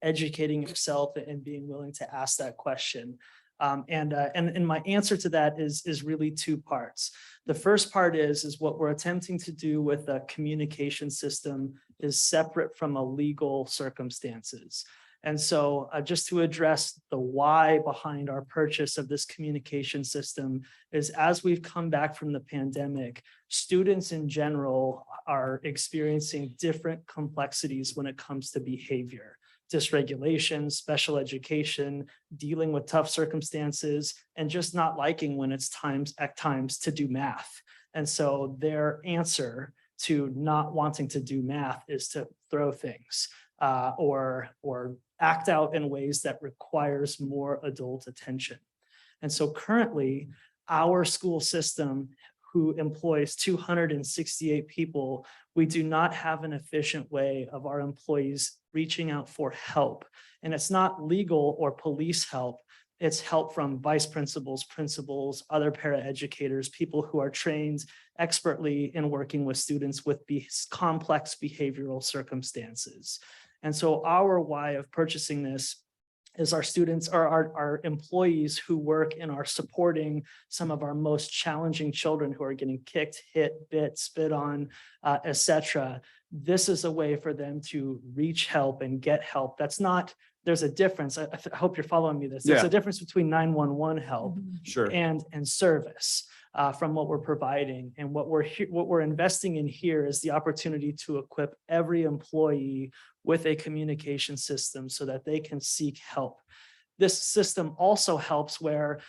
educating yourself, and being willing to ask that question. And my answer to that is really 2 parts. The first part is what we're attempting to do with a communication system is separate from a legal circumstances. And so just to address the why behind our purchase of this communication system is, as we've come back from the pandemic, students in general are experiencing different complexities when it comes to behavior, dysregulation, special education, dealing with tough circumstances, and just not liking when it's at times to do math. And so their answer to not wanting to do math is to throw things. or act out in ways that requires more adult attention. And so currently, our school system, who employs 268 people, we do not have an efficient way of our employees reaching out for help. And it's not legal or police help. It's help from vice principals, principals, other paraeducators, people who are trained expertly in working with students with complex behavioral circumstances. And so our why of purchasing this is our students or our employees who work and are supporting some of our most challenging children who are getting kicked, hit, bit, spit on, etc. This is a way for them to reach help and get help. That's not, there's a difference. I hope you're following me this. There's Yeah. a difference between 911 help Sure. and service from what we're providing. And what we're investing in here is the opportunity to equip every employee with a communication system so that they can seek help. This system also helps where,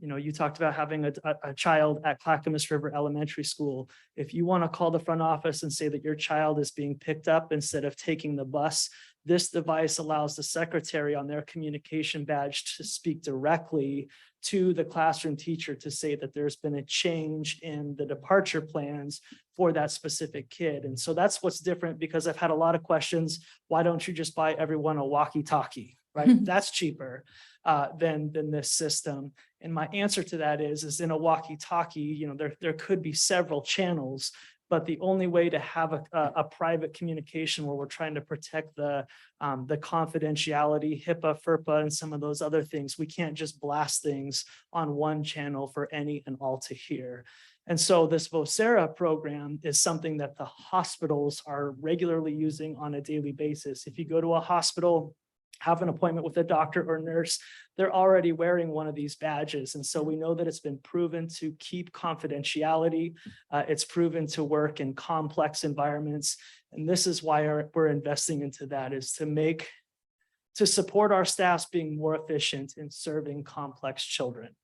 you talked about having a child at Clackamas River Elementary School. If you want to call the front office and say that your child is being picked up instead of taking the bus, this device allows the secretary on their communication badge to speak directly to the classroom teacher to say that there's been a change in the departure plans for that specific kid. And so that's what's different, because I've had a lot of questions. Why don't you just buy everyone a walkie-talkie, right? That's cheaper than this system. And my answer to that is in a walkie-talkie, there could be several channels, but the only way to have a private communication where we're trying to protect the confidentiality, HIPAA, FERPA, and some of those other things, we can't just blast things on one channel for any and all to hear. And so this Vocera program is something that the hospitals are regularly using on a daily basis. If you go to a hospital, have an appointment with a doctor or nurse, they're already wearing one of these badges. And so we know that it's been proven to keep confidentiality. It's proven to work in complex environments. And this is why we're investing into that, is to support our staffs being more efficient in serving complex children.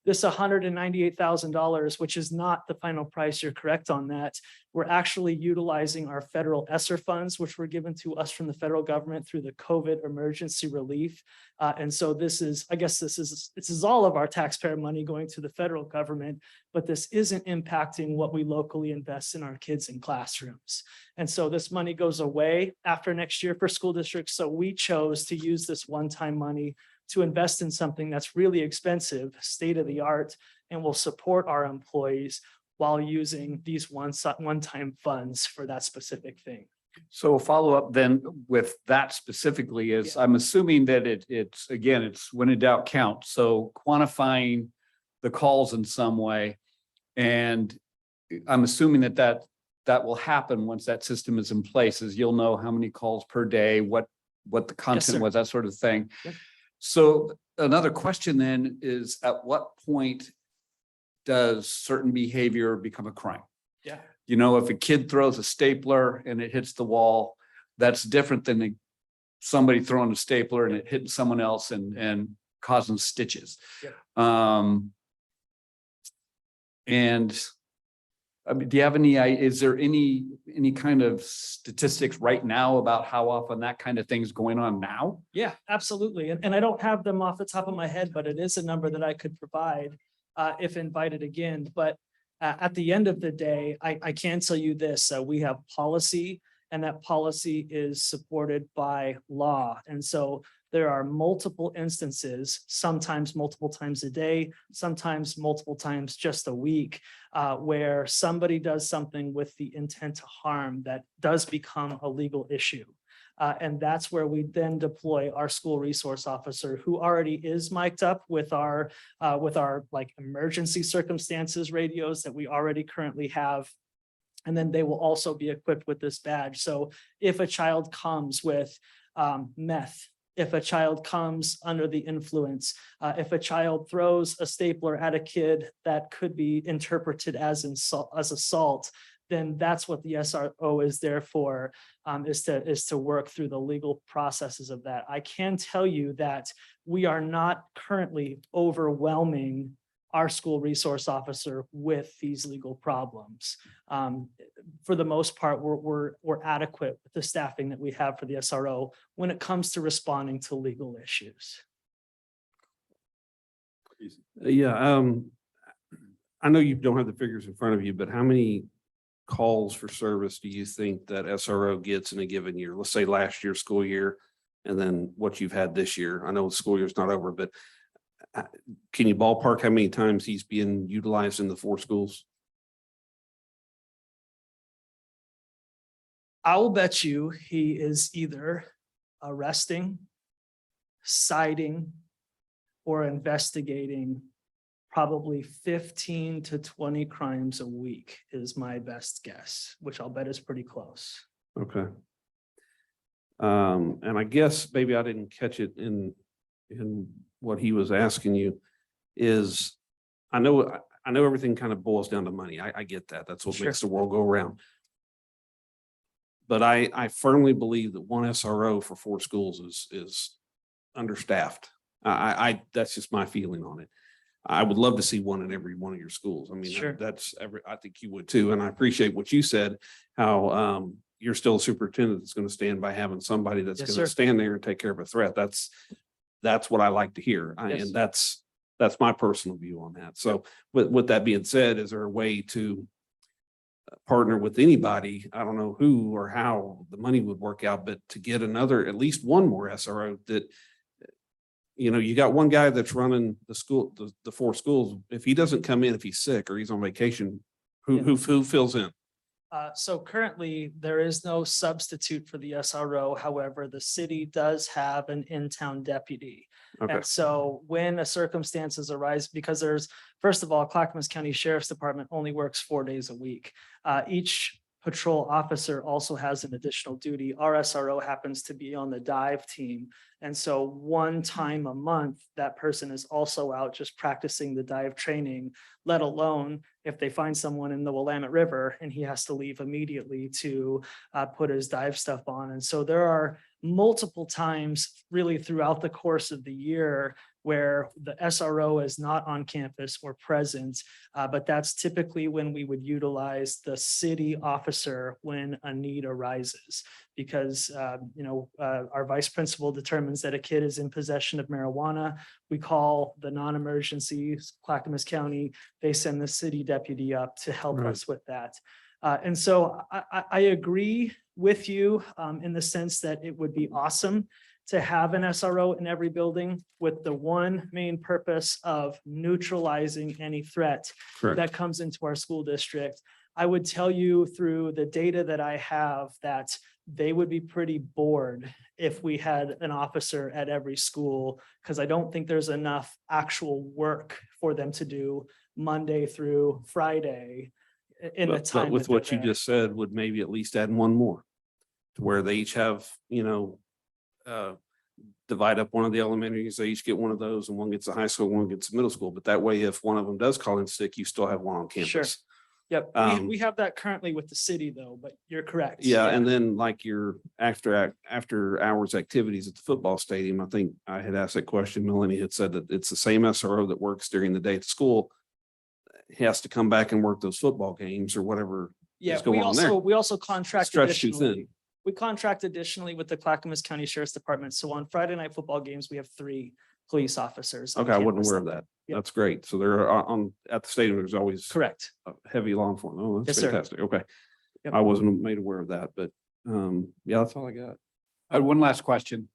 This $198,000, which is not the final price, you're correct on that. We're actually utilizing our federal ESSER funds, which were given to us from the federal government through the COVID emergency relief. And so this is all of our taxpayer money going to the federal government, but this isn't impacting what we locally invest in our kids in classrooms. And so this money goes away after next year for school districts. So we chose to use this one-time money to invest in something that's really expensive, state of the art, and will support our employees while using these one-time funds for that specific thing. So a follow-up then with that specifically is, I'm assuming that it's when in doubt count. So quantifying the calls in some way. And I'm assuming that will happen once that system is in place, is you'll know how many calls per day, what the content was, that sort of thing. Yep. So another question then is, at what point does certain behavior become a crime? Yeah. If a kid throws a stapler and it hits the wall, that's different than somebody throwing a stapler and it hitting someone else and causing stitches. Yeah. And I mean, do you have is there any kind of statistics right now about how often that kind of thing is going on now? Yeah, absolutely. And I don't have them off the top of my head, but it is a number that I could provide if invited again. But at the end of the day, I can tell you this, we have policy, and that policy is supported by law. And so there are multiple instances, sometimes multiple times a day, sometimes multiple times just a week, where somebody does something with the intent to harm that does become a legal issue. And that's where we then deploy our school resource officer, who already is mic'd up with our like emergency circumstances radios that we already currently have. And then they will also be equipped with this badge. So if a child comes with meth, if a child comes under the influence, if a child throws a stapler at a kid that could be interpreted as assault, then that's what the SRO is there for, is to work through the legal processes of that. I can tell you that we are not currently overwhelming our school resource officer with these legal problems. For the most part, we're adequate with the staffing that we have for the SRO when it comes to responding to legal issues. Yeah, I know you don't have the figures in front of you, but how many calls for service do you think that SRO gets in a given year? Let's say last year's school year, and then what you've had this year. I know the school year's not over, but can you ballpark how many times he's being utilized in the 4 schools? I will bet you he is either arresting, citing, or investigating probably 15 to 20 crimes a week is my best guess, which I'll bet is pretty close. Okay. And I guess maybe I didn't catch it in what he was asking you is, I know everything kind of boils down to money. I get that. That's what Sure. makes the world go around. But I firmly believe that one SRO for 4 schools is understaffed. That's just my feeling on it. I would love to see one in every one of your schools. I mean, Sure. I think you would too. And I appreciate what you said, how you're still a superintendent that's going to stand by having somebody that's Yes, going to sir. stand there and take care of a threat. That's what I like to hear. Yes. And that's my personal view on that. So with that being said, is there a way to partner with anybody? I don't know who or how the money would work out, but to get at least one more SRO that, you got one guy that's running the school, the 4 schools. If he doesn't come in, if he's sick or he's on vacation, who fills in? So currently, there is no substitute for the SRO. However, the city does have an in-town deputy. Okay, And so when a circumstances arise, because first of all, Clackamas County Sheriff's Department only works 4 days a week. Each patrol officer also has an additional duty. Our SRO happens to be on the dive team. And so one time a month, that person is also out just practicing the dive training, let alone if they find someone in the Willamette River and he has to leave immediately to put his dive stuff on. And so there are multiple times really throughout the course of the year where the SRO is not on campus or present, but that's typically when we would utilize the city officer when a need arises. Because, our vice principal determines that a kid is in possession of marijuana. We call the non-emergency Clackamas County. They send the city deputy up to help Right. us with that. And so I agree with you in the sense that it would be awesome to have an SRO in every building with the one main purpose of neutralizing any threat correct. that comes into our school district. I would tell you through the data that I have that they would be pretty bored if we had an officer at every school, because I don't think there's enough actual work for them to do Monday through Friday in the But time. with that what they're you there. just said, would maybe at least add one more to where they each have, divide up one of the elementaries, they each get one of those, and one gets a high school, one gets a middle school. But that way, if one of them does call in sick, you still have one on Sure. campus. Yep, we have that currently with the city though, but you're correct. Yeah, and then like your after hours activities at the football stadium, I think I had asked that question. Melanie had said that it's the same SRO that works during the day at school. He has to come back and work those football games or whatever. Yeah, is going on there. we also contract Stretched too additionally. thin. We contract additionally with the Clackamas County Sheriff's Department. So on Friday night football games, we have 3 police officers. on Okay, I wasn't campus aware of that- that. Yep. That's great. So there are at the stadium, there's always Correct. a heavy law enforcement. Oh, that's Yes, sir. fantastic. Okay. Yep. I wasn't made aware of that, but yeah, that's all I got. I had one last question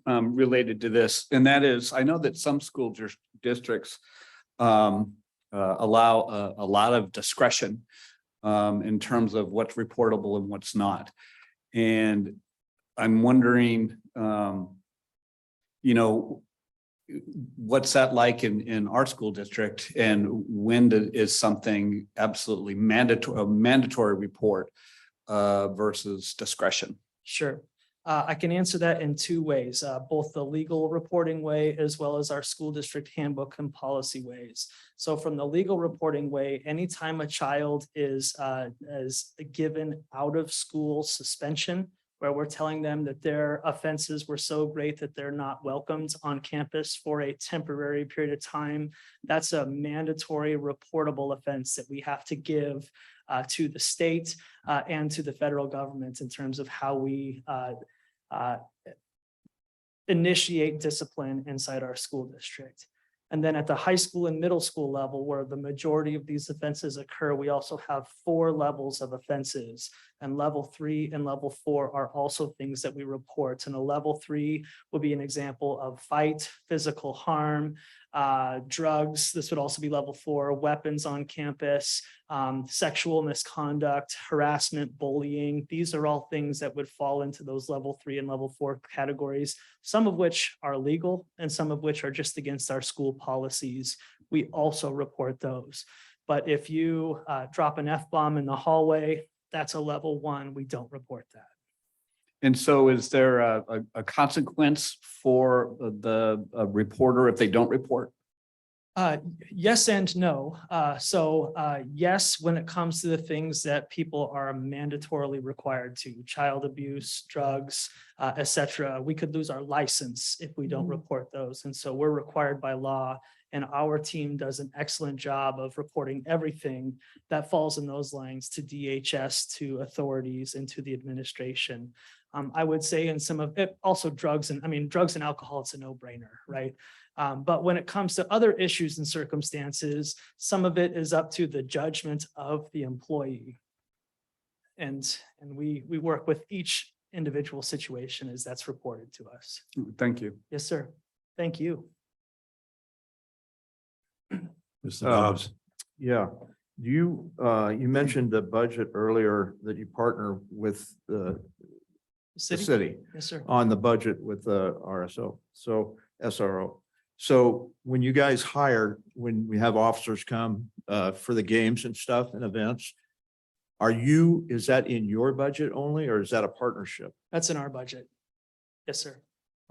related to this, and that is, I know that some school districts allow a lot of discretion in terms of what's reportable and what's not. And I'm wondering, what's that like in our school district, and when is something absolutely a mandatory report versus discretion? Sure. I can answer that in 2 ways, both the legal reporting way as well as our school district handbook and policy ways. So from the legal reporting way, anytime a child is given out of school suspension where we're telling them that their offenses were so great that they're not welcomed on campus for a temporary period of time. That's a mandatory reportable offense that we have to give to the state and to the federal government in terms of how we initiate discipline inside our school district. And then at the high school and middle school level, where the majority of these offenses occur, we also have 4 levels of offenses. And level 3 and level 4 are also things that we report. And a level 3 will be an example of fight, physical harm, drugs. This would also be level 4, weapons on campus, sexual misconduct, harassment, bullying. These are all things that would fall into those level 3 and level 4 categories, some of which are legal and some of which are just against our school policies. We also report those. But if you drop an F-bomb in the hallway, that's a level 1. We don't report that. And so is there a consequence for the reporter if they don't report? Yes and no. Yes, when it comes to the things that people are mandatorily required to, child abuse, drugs, etc., we could lose our license if we don't report those. And so we're required by law, and our team does an excellent job of reporting everything that falls in those lines to DHS, to authorities, and to the administration. I would say in some of it, also drugs and alcohol, it's a no-brainer, right? But when it comes to other issues and circumstances, some of it is up to the judgment of the employee. And we work with each individual situation as that's reported to us. Thank you. Yes, sir. Thank you. Mr. Dobbs. Yeah, you mentioned the budget earlier that you partner with the city Yes, sir. on the budget with the RSO, so SRO. So when you guys hire, when we have officers come for the games and stuff and events, is that in your budget only, or is that a partnership? That's in our budget. Yes, sir.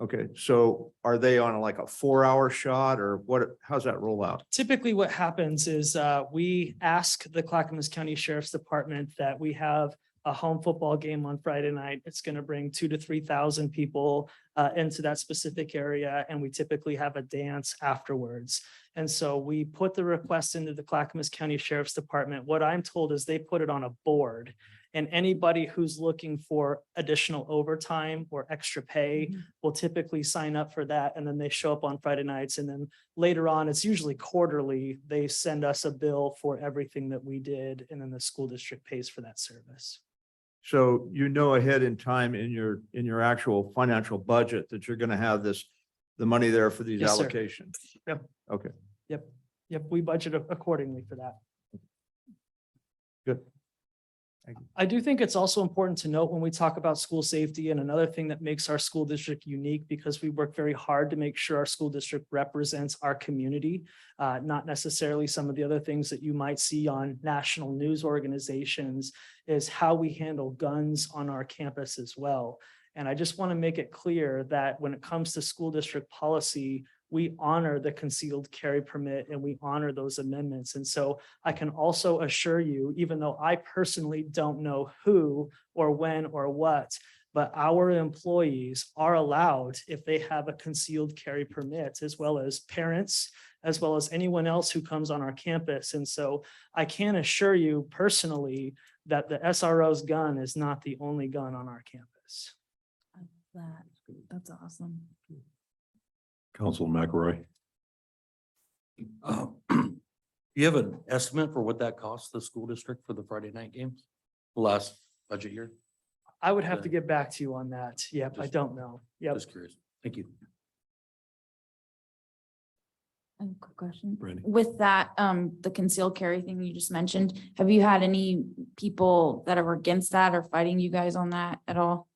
Okay, so are they on like a 4-hour shot, or how's that roll out? Typically what happens is we ask the Clackamas County Sheriff's Department that we have a home football game on Friday night. It's going to bring 2,000 to 3,000 people into that specific area. And we typically have a dance afterwards. And so we put the request into the Clackamas County Sheriff's Department. What I'm told is they put it on a board, and anybody who's looking for additional overtime or extra pay will typically sign up for that. And then they show up on Friday nights. And then later on, it's usually quarterly, they send us a bill for everything that we did. And then the school district pays for that service. So you know ahead in time in your actual financial budget that you're going to have the money there for these Yes, sir. allocations? Yep. Okay, Yep. We budget accordingly for that. good. I do think it's also important to note when we talk about school safety, and another thing that makes our school district unique, because we work very hard to make sure our school district represents our community, not necessarily some of the other things that you might see on national news organizations, is how we handle guns on our campus as well. And I just want to make it clear that when it comes to school district policy, we honor the concealed carry permit and we honor those amendments. And so I can also assure you, even though I personally don't know who or when or what, but our employees are allowed, if they have a concealed carry permit, as well as parents, as well as anyone else who comes on our campus. And so I can assure you personally that the SRO's gun is not the only gun on our campus. That's awesome. Council McElroy. You have an estimate for what that costs the school district for the Friday night games? Last budget year? I would have to get back to you on that. Yep, I don't know. Yep. Just curious. Thank you. I have a quick question. Brandy. With that, the concealed carry thing you just mentioned, have you had any people that are against that or fighting you guys on that at all?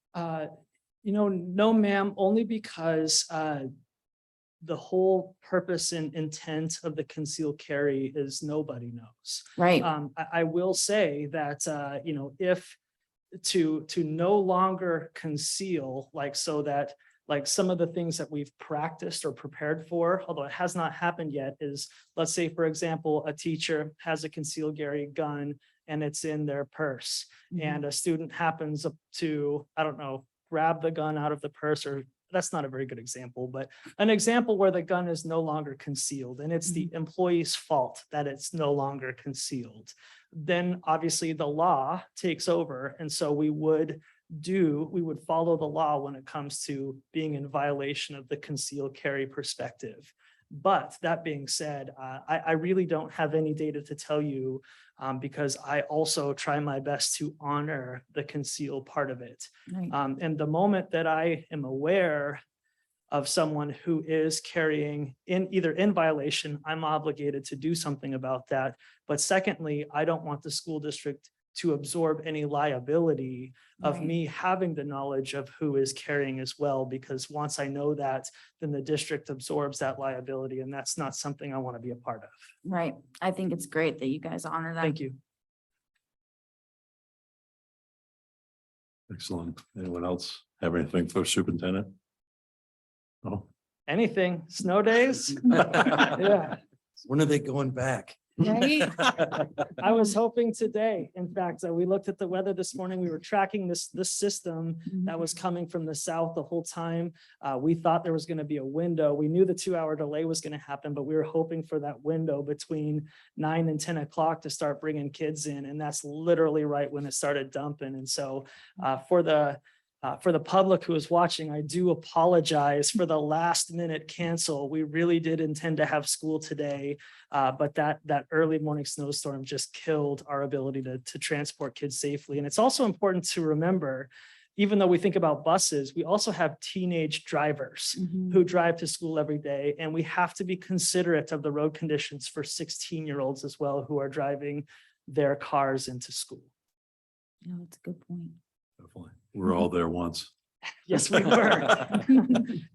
No, ma'am, only because the whole purpose and intent of the concealed carry is nobody knows. Right. I will say that, if to no longer conceal, so that some of the things that we've practiced or prepared for, although it has not happened yet, is, let's say, for example, a teacher has a concealed carry gun and it's in their purse. Mhm. And a student happens up to, I don't know, grab the gun out of the purse, or that's not a very good example, but an example where the gun is no longer concealed and it's the employee's fault that it's no longer concealed. Then obviously the law takes over. And so we would follow the law when it comes to being in violation of the concealed carry perspective. But that being said, I really don't have any data to tell you because I also try my best to honor the conceal part of it. Right. And the moment that I am aware of someone who is carrying either in violation, I'm obligated to do something about that. But secondly, I don't want the school district to absorb any liability of Right. me having the knowledge of who is carrying as well, because once I know that, then the district absorbs that liability, and that's not something I want to be a part of. Right. I think it's great that you guys honor that. Thank you. Excellent. Anyone else have anything for superintendent? No? Anything, snow days? Yeah. When are they going back? Right? I was hoping today. In fact, we looked at the weather this morning. We were tracking this system that was coming from the south the whole time. We thought there was going to be a window. We knew the 2-hour delay was going to happen, but we were hoping for that window between 9 and 10 o'clock to start bringing kids in. And that's literally right when it started dumping. And so for the public who is watching, I do apologize for the last minute cancel. We really did intend to have school today, but that early morning snowstorm just killed our ability to transport kids safely. And it's also important to remember, even though we think about buses, we also have teenage drivers Mhm. who drive to school every day. And we have to be considerate of the road conditions for 16-year-olds as well, who are driving their cars into school. Yeah, that's a good point. Definitely. We're all there once. Yes, we were.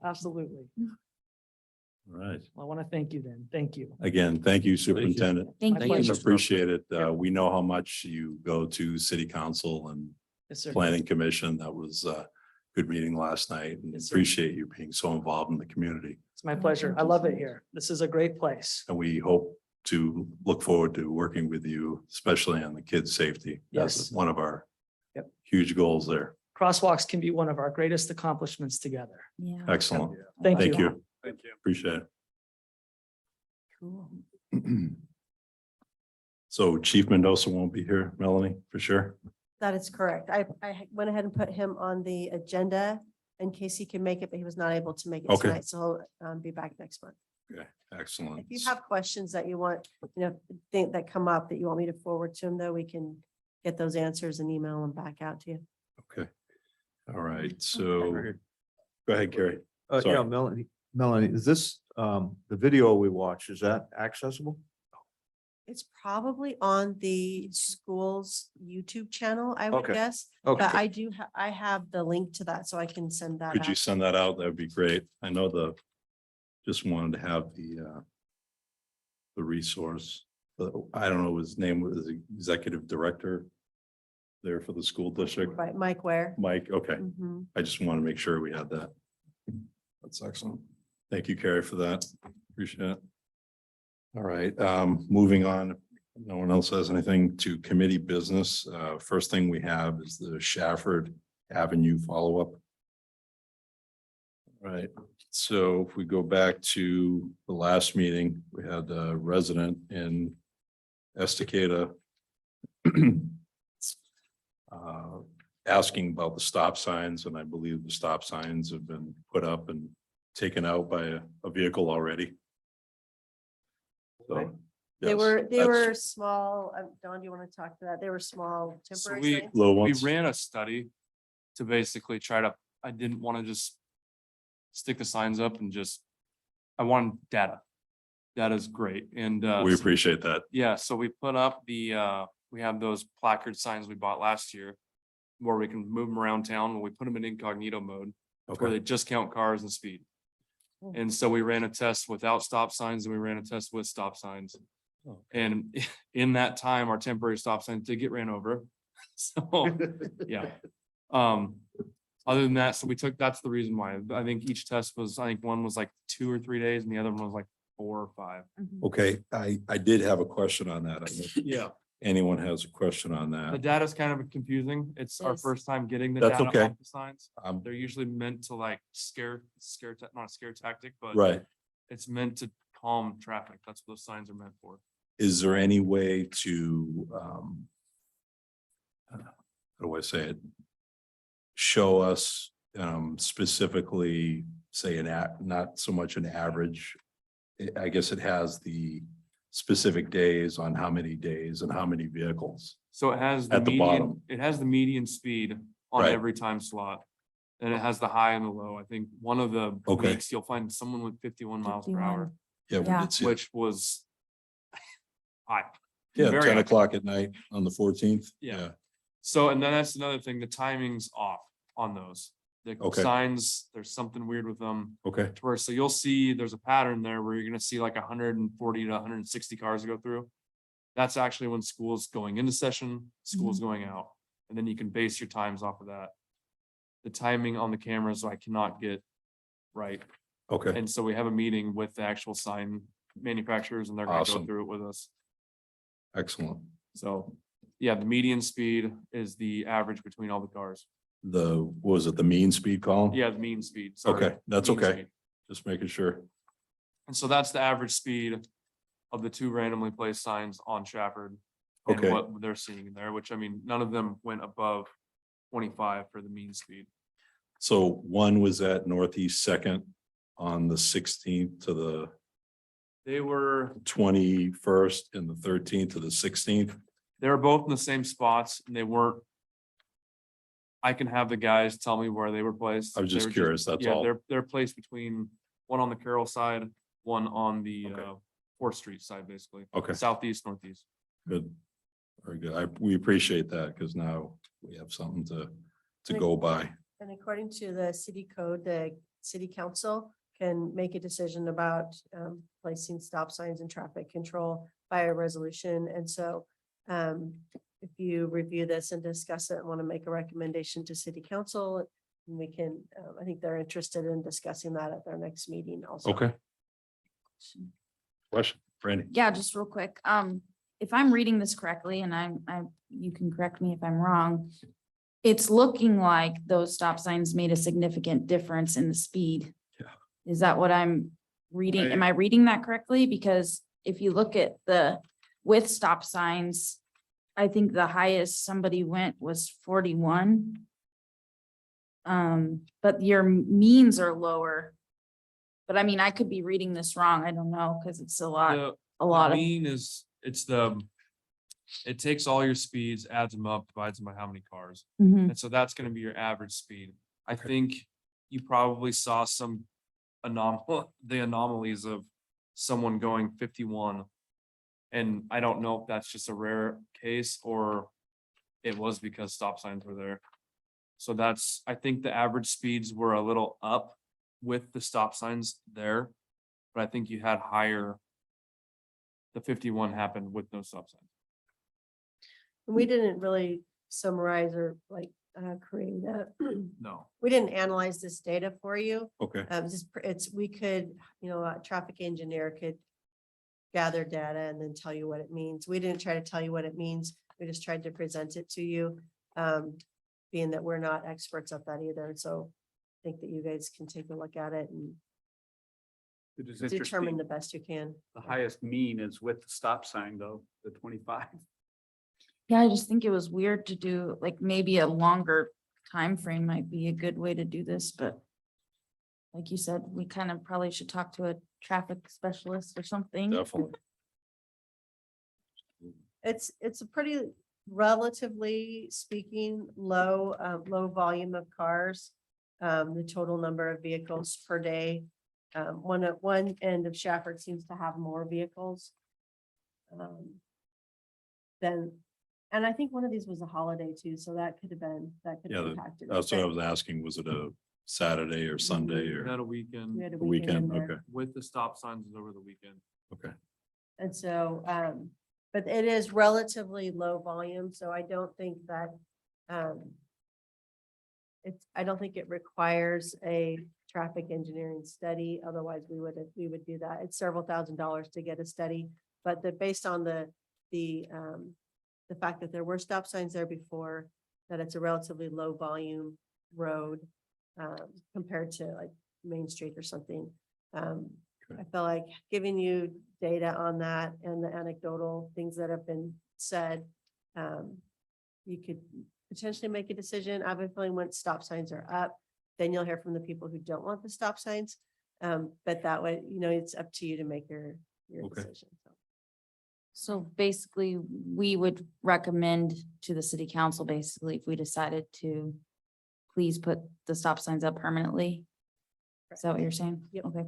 Absolutely. All right. Well, I want to thank you then. Thank you. Again, thank you, superintendent. Thank My you. pleasure. Appreciate it. Yeah. We know how much you go to city council and Yes, sir. planning commission. That was a good meeting last night, and Yes, sir. appreciate you being so involved in the community. It's my pleasure. Thank I you love so it much. here. This is a great place. And we hope to look forward to working with you, especially on the kids' safety. That's Yes. one of our Yep. huge goals there. Crosswalks can be one of our greatest accomplishments together. Yeah. Excellent. Thank Thank you. you. Thank you. Appreciate Cool. it. So Chief Mendoza won't be here, Melanie, for sure? That is correct. I went ahead and put him on the agenda in case he can make it, but he was not able to make it Okay. tonight, so he'll be back next month. Okay, excellent. If you have questions that you want, think that come up that you want me to forward to him, though, we can get those answers and email them back out to you. Okay. All right, so go ahead, Gary. Yeah, Sorry. Melanie, is this, the video we watch, is that accessible? It's probably on the school's YouTube channel, I would Okay. guess. Okay. But I have the link to that, so I can send that Could you out. send that out? That'd be great. I know just wanted to have the resource. But I don't know his name, was executive director there for the school district. Right, Mike Ware. Mike, okay. Mhm. I just want to make sure we had that. That's excellent. Thank you, Carrie, for that. Appreciate it. All right, moving on. No one else has anything to committee business. First thing we have is the Shafford Avenue follow-up. All right, so if we go back to the last meeting, we had a resident in Estacada asking about the stop signs, and I believe the stop signs have been put up and taken out by a vehicle already. So. They yes, were that's small. Don, do you want to talk to that? They were small So temporary we, signs. Little we ones. ran a study to basically try to, I didn't want to just stick the signs up and just, I wanted data. Data is great. And We appreciate that. yeah, so we put up we have those placard signs we bought last year where we can move them around town. We put them in incognito mode where Okay, they just count cars and speed. Hmm. And so we ran a test without stop signs and we ran a test with stop signs. And in that time, our temporary stop signs did get ran over. So, yeah. Other than that, so that's the reason why. I think each test was, I think one was like 2 or 3 days and the other one was like 4 or 5. okay, I did have a question on that. Yeah. anyone has a question on The that. data's kind of confusing. It's our Yes. first time getting the That's data okay. off the signs. They're usually meant to like not a scare tactic, but Right. it's meant to calm traffic. That's what those signs are meant for. Is there any way to, how do I say it? Show us, specifically, say not so much an average. I guess it has the specific days on how many days and how many vehicles. So it has the At the median, bottom. it has the median speed on Right. every time slot. And it has the high and the low. I think one of the Okay. weeks you'll find someone with 51 miles per hour, 51. Yeah, we Yeah. did see. it. which was high. Yeah, very 10 high. o'clock at night on the 14th. Yeah. So, and then that's another thing, the timing's off on those. The Okay. signs, there's something weird with them. Okay, To where, so you'll see, there's a pattern there where you're gonna see like 140 to 160 cars go through. That's actually when school's going into session, school's going out, and then you can base your times off of that. The timing on the cameras, I cannot get right, okay, and so we have a meeting with the actual sign manufacturers, and they're gonna go Awesome. through it with us. excellent. So, yeah, the median speed is the average between all the cars. Was it the mean speed column? Yeah, the mean speed. sorry, Okay, that's mean okay. speed. Just making sure. And so that's the average speed of the two randomly placed signs on Shafford. And Okay. what they're seeing in there, which I mean, none of them went above 25 for the mean speed. So one was at Northeast Second on the 16th to the They were, 21st and the 13th to the 16th. they were both in the same spots and they weren't. I can have the guys tell me where they were placed. I was just They were curious, that's Yeah, all. they're placed between one on the Carroll side, one on the Okay. Fourth Street side, basically. Okay. Southeast, northeast. Good. Very good. We appreciate that because now we have something to go by. And according to the city code, the city council can make a decision about placing stop signs and traffic control by a resolution. And so if you review this and discuss it and want to make a recommendation to city council, we can, I think they're interested in discussing that at their next meeting also. Okay. Question, Brandy? Yeah, just real quick. If I'm reading this correctly and you can correct me if I'm wrong. It's looking like those stop signs made a significant difference in the speed. Yeah. Is that what I'm reading? Am I reading that correctly? Because if you look at with stop signs, I think the highest somebody went was 41. But your means are lower. But I mean, I could be reading this wrong. I don't know, because it's a lot The of. mean is, it takes all your speeds, adds them up, divides them by how many cars. Mhm. And so that's gonna be your average speed. I think you probably saw some the anomalies of someone going 51. And I don't know if that's just a rare case or it was because stop signs were there. So I think the average speeds were a little up with the stop signs there. But I think you had higher. The 51 happened with no stop signs. We didn't really summarize or create that. No. We didn't analyze this data for you. Okay, We could, a traffic engineer could gather data and then tell you what it means. We didn't try to tell you what it means. We just tried to present it to you. Being that we're not experts at that either. So I think that you guys can take a look at it and It is determine interesting. the best you can. The highest mean is with the stop sign though, the 25. Yeah, I just think it was weird to do, like, maybe a longer time frame might be a good way to do this, but. Like you said, we kind of probably should talk to a traffic specialist or something. definitely. It's a pretty relatively speaking, low volume of cars. The total number of vehicles per day. One end of Shafford seems to have more vehicles. And I think one of these was a holiday too, so that could have Yeah, impacted. it. That's what I was asking. Was it a Saturday or Sunday We or had a weekend We had a a weekend in weekend? there. Okay, with the stop signs was over the weekend. okay. And so, but it is relatively low volume, so I don't think that, I don't think it requires a traffic engineering study, otherwise we would do that. It's several $1,000s to get a study, but based on the the fact that there were stop signs there before, that it's a relatively low volume road compared to like Main Street or something. I feel like giving you data on that and the anecdotal things that have been said, you could potentially make a decision. I have a feeling once stop signs are up, then you'll hear from the people who don't want the stop signs. But that way, it's up to you to make your Okay. decision. So. So basically, we would recommend to the city council, basically, if we decided to please put the stop signs up permanently. Is that what you're saying? Yep. Okay.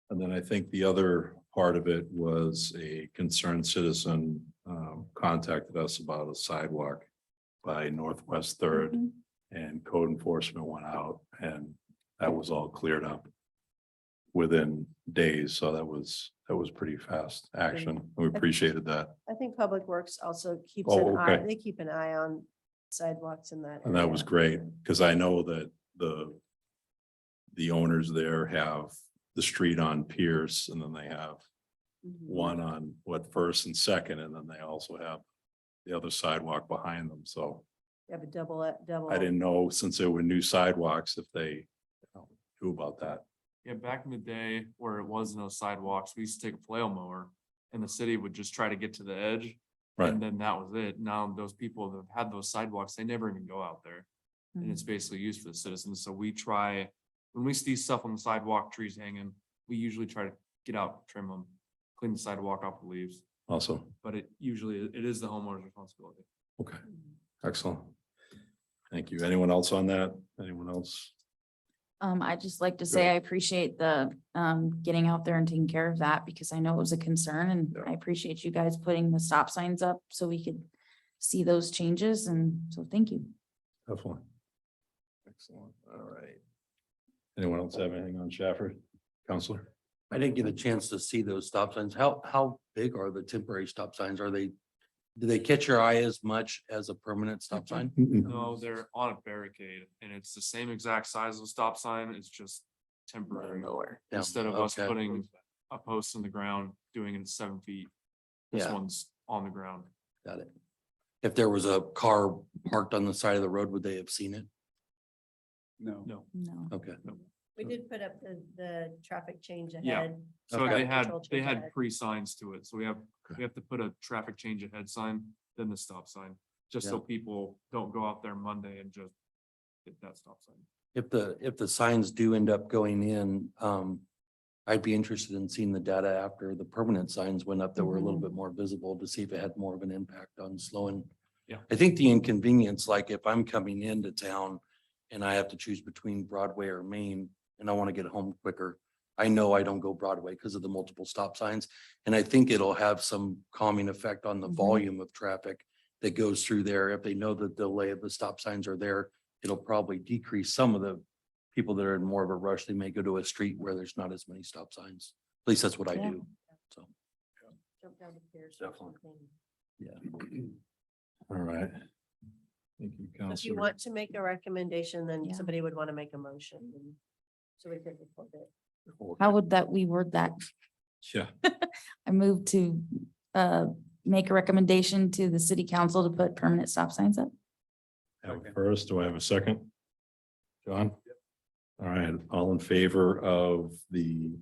And then I think the other part of it was a concerned citizen contacted us about a sidewalk by Northwest Third, Mhm. and code enforcement went out, and that was all cleared up within days. So that was pretty fast action. We appreciated that. I think Public Works also keeps Oh, an eye, okay. they keep an eye on sidewalks in that. And that was area. great, because I know that the owners there have the street on Pierce, and then they have Mhm. one on First and Second, and then they also have the other sidewalk behind them. So You have a double. I didn't know, since there were new sidewalks, if they knew about that. Yeah, back in the day where it was no sidewalks, we used to take a flail mower and the city would just try to get to the edge. Right. And then that was it. Now those people that have had those sidewalks, they never even go out there. And it's basically used for the citizens. So we try, when we see stuff on the sidewalk, trees hanging, we usually try to get out, trim them, clean the sidewalk off the leaves. Also, But it is the homeowner's responsibility. okay, excellent. Thank you. Anyone else on that? Anyone else? I'd just like to say I appreciate the getting out there and taking care of that because I know it was a concern and Yeah. I appreciate you guys putting the stop signs up so we could see those changes and so thank you. Definitely. Excellent. All right. Anyone else have anything on Shafford? Counselor? I didn't get a chance to see those stop signs. How big are the temporary stop signs? Do they catch your eye as much as a permanent stop sign? No, they're on a barricade and it's the same exact size of stop sign. It's just temporary. Lower. Down, Instead of us okay. putting a post in the ground, doing it at 7 feet. This Yeah. one's on the ground. Got it. If there was a car parked on the side of the road, would they have seen it? No. No. No. Okay. We did put up the traffic change Yeah. ahead. So Okay. they had pre-signs to it. So we have to put a traffic change ahead sign, then the stop sign. Just so people don't go out there Monday and just hit that stop sign. If the signs do end up going in, I'd be interested in seeing the data after the permanent signs went up that were a little bit more visible to see if it had more of an impact on slowing. Yeah. I think the inconvenience, like if I'm coming into town and I have to choose between Broadway or Main and I want to get home quicker, I know I don't go Broadway because of the multiple stop signs. And I think it'll have some calming effect on the Mhm. volume of traffic that goes through there. If they know the delay of the stop signs are there, it'll probably decrease some of the people that are in more of a rush. They may go to a street where there's not as many stop signs. At least that's what I Yeah. do. So, Jump down the Pierce or Definitely. something. yeah. All right. Thank you, If you Counselor. want to make a recommendation, then Yeah. somebody would want to make a motion. and So we could report it. How would we word that? Yeah, I move to make a recommendation to the city council to put permanent stop signs up. have a first. Do I have a second? John? All right, all in favor of the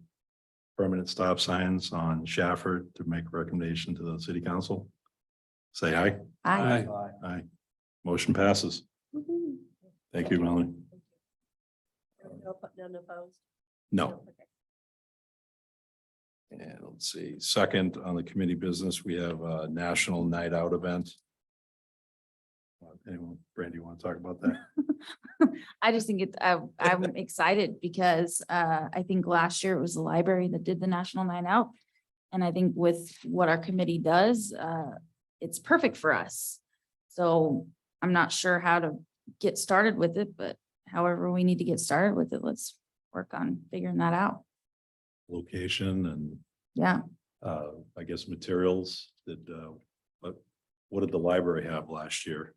permanent stop signs on Shafford to make a recommendation to the city council? Say aye. Aye. Aye. Motion passes. Woohoo. Thank you, Melanie. None opposed? No. Okay. And let's see, second on the committee business, we have a national night out event. Anyone, Brandy, you want to talk about that? I just think I'm excited because I think last year it was the library that did the National Night Out. And I think with what our committee does, it's perfect for us. So I'm not sure how to get started with it, but however we need to get started with it, let's work on figuring that out. Location and Yeah. I guess materials that, what did the library have last year?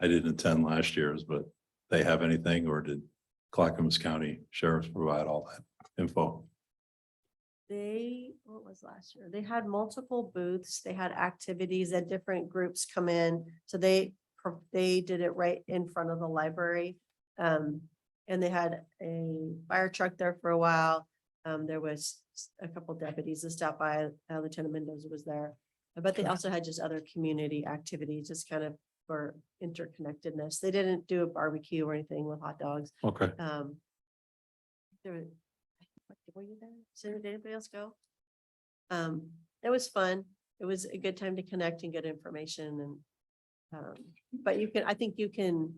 I didn't attend last year's, but they have anything, or did Clackamas County Sheriff's provide all that info? what was last year? They had multiple booths, they had activities that different groups come in. So they did it right in front of the library. And they had a fire truck there for a while. There was a couple deputies that stopped by, Lieutenant Mendoza was there. But they also had just other community activities, just kind of for interconnectedness. They didn't do a barbecue or anything with hot dogs. Okay. There were you there? Did anybody else go? It was fun. It was a good time to connect and get information and, but I think you can,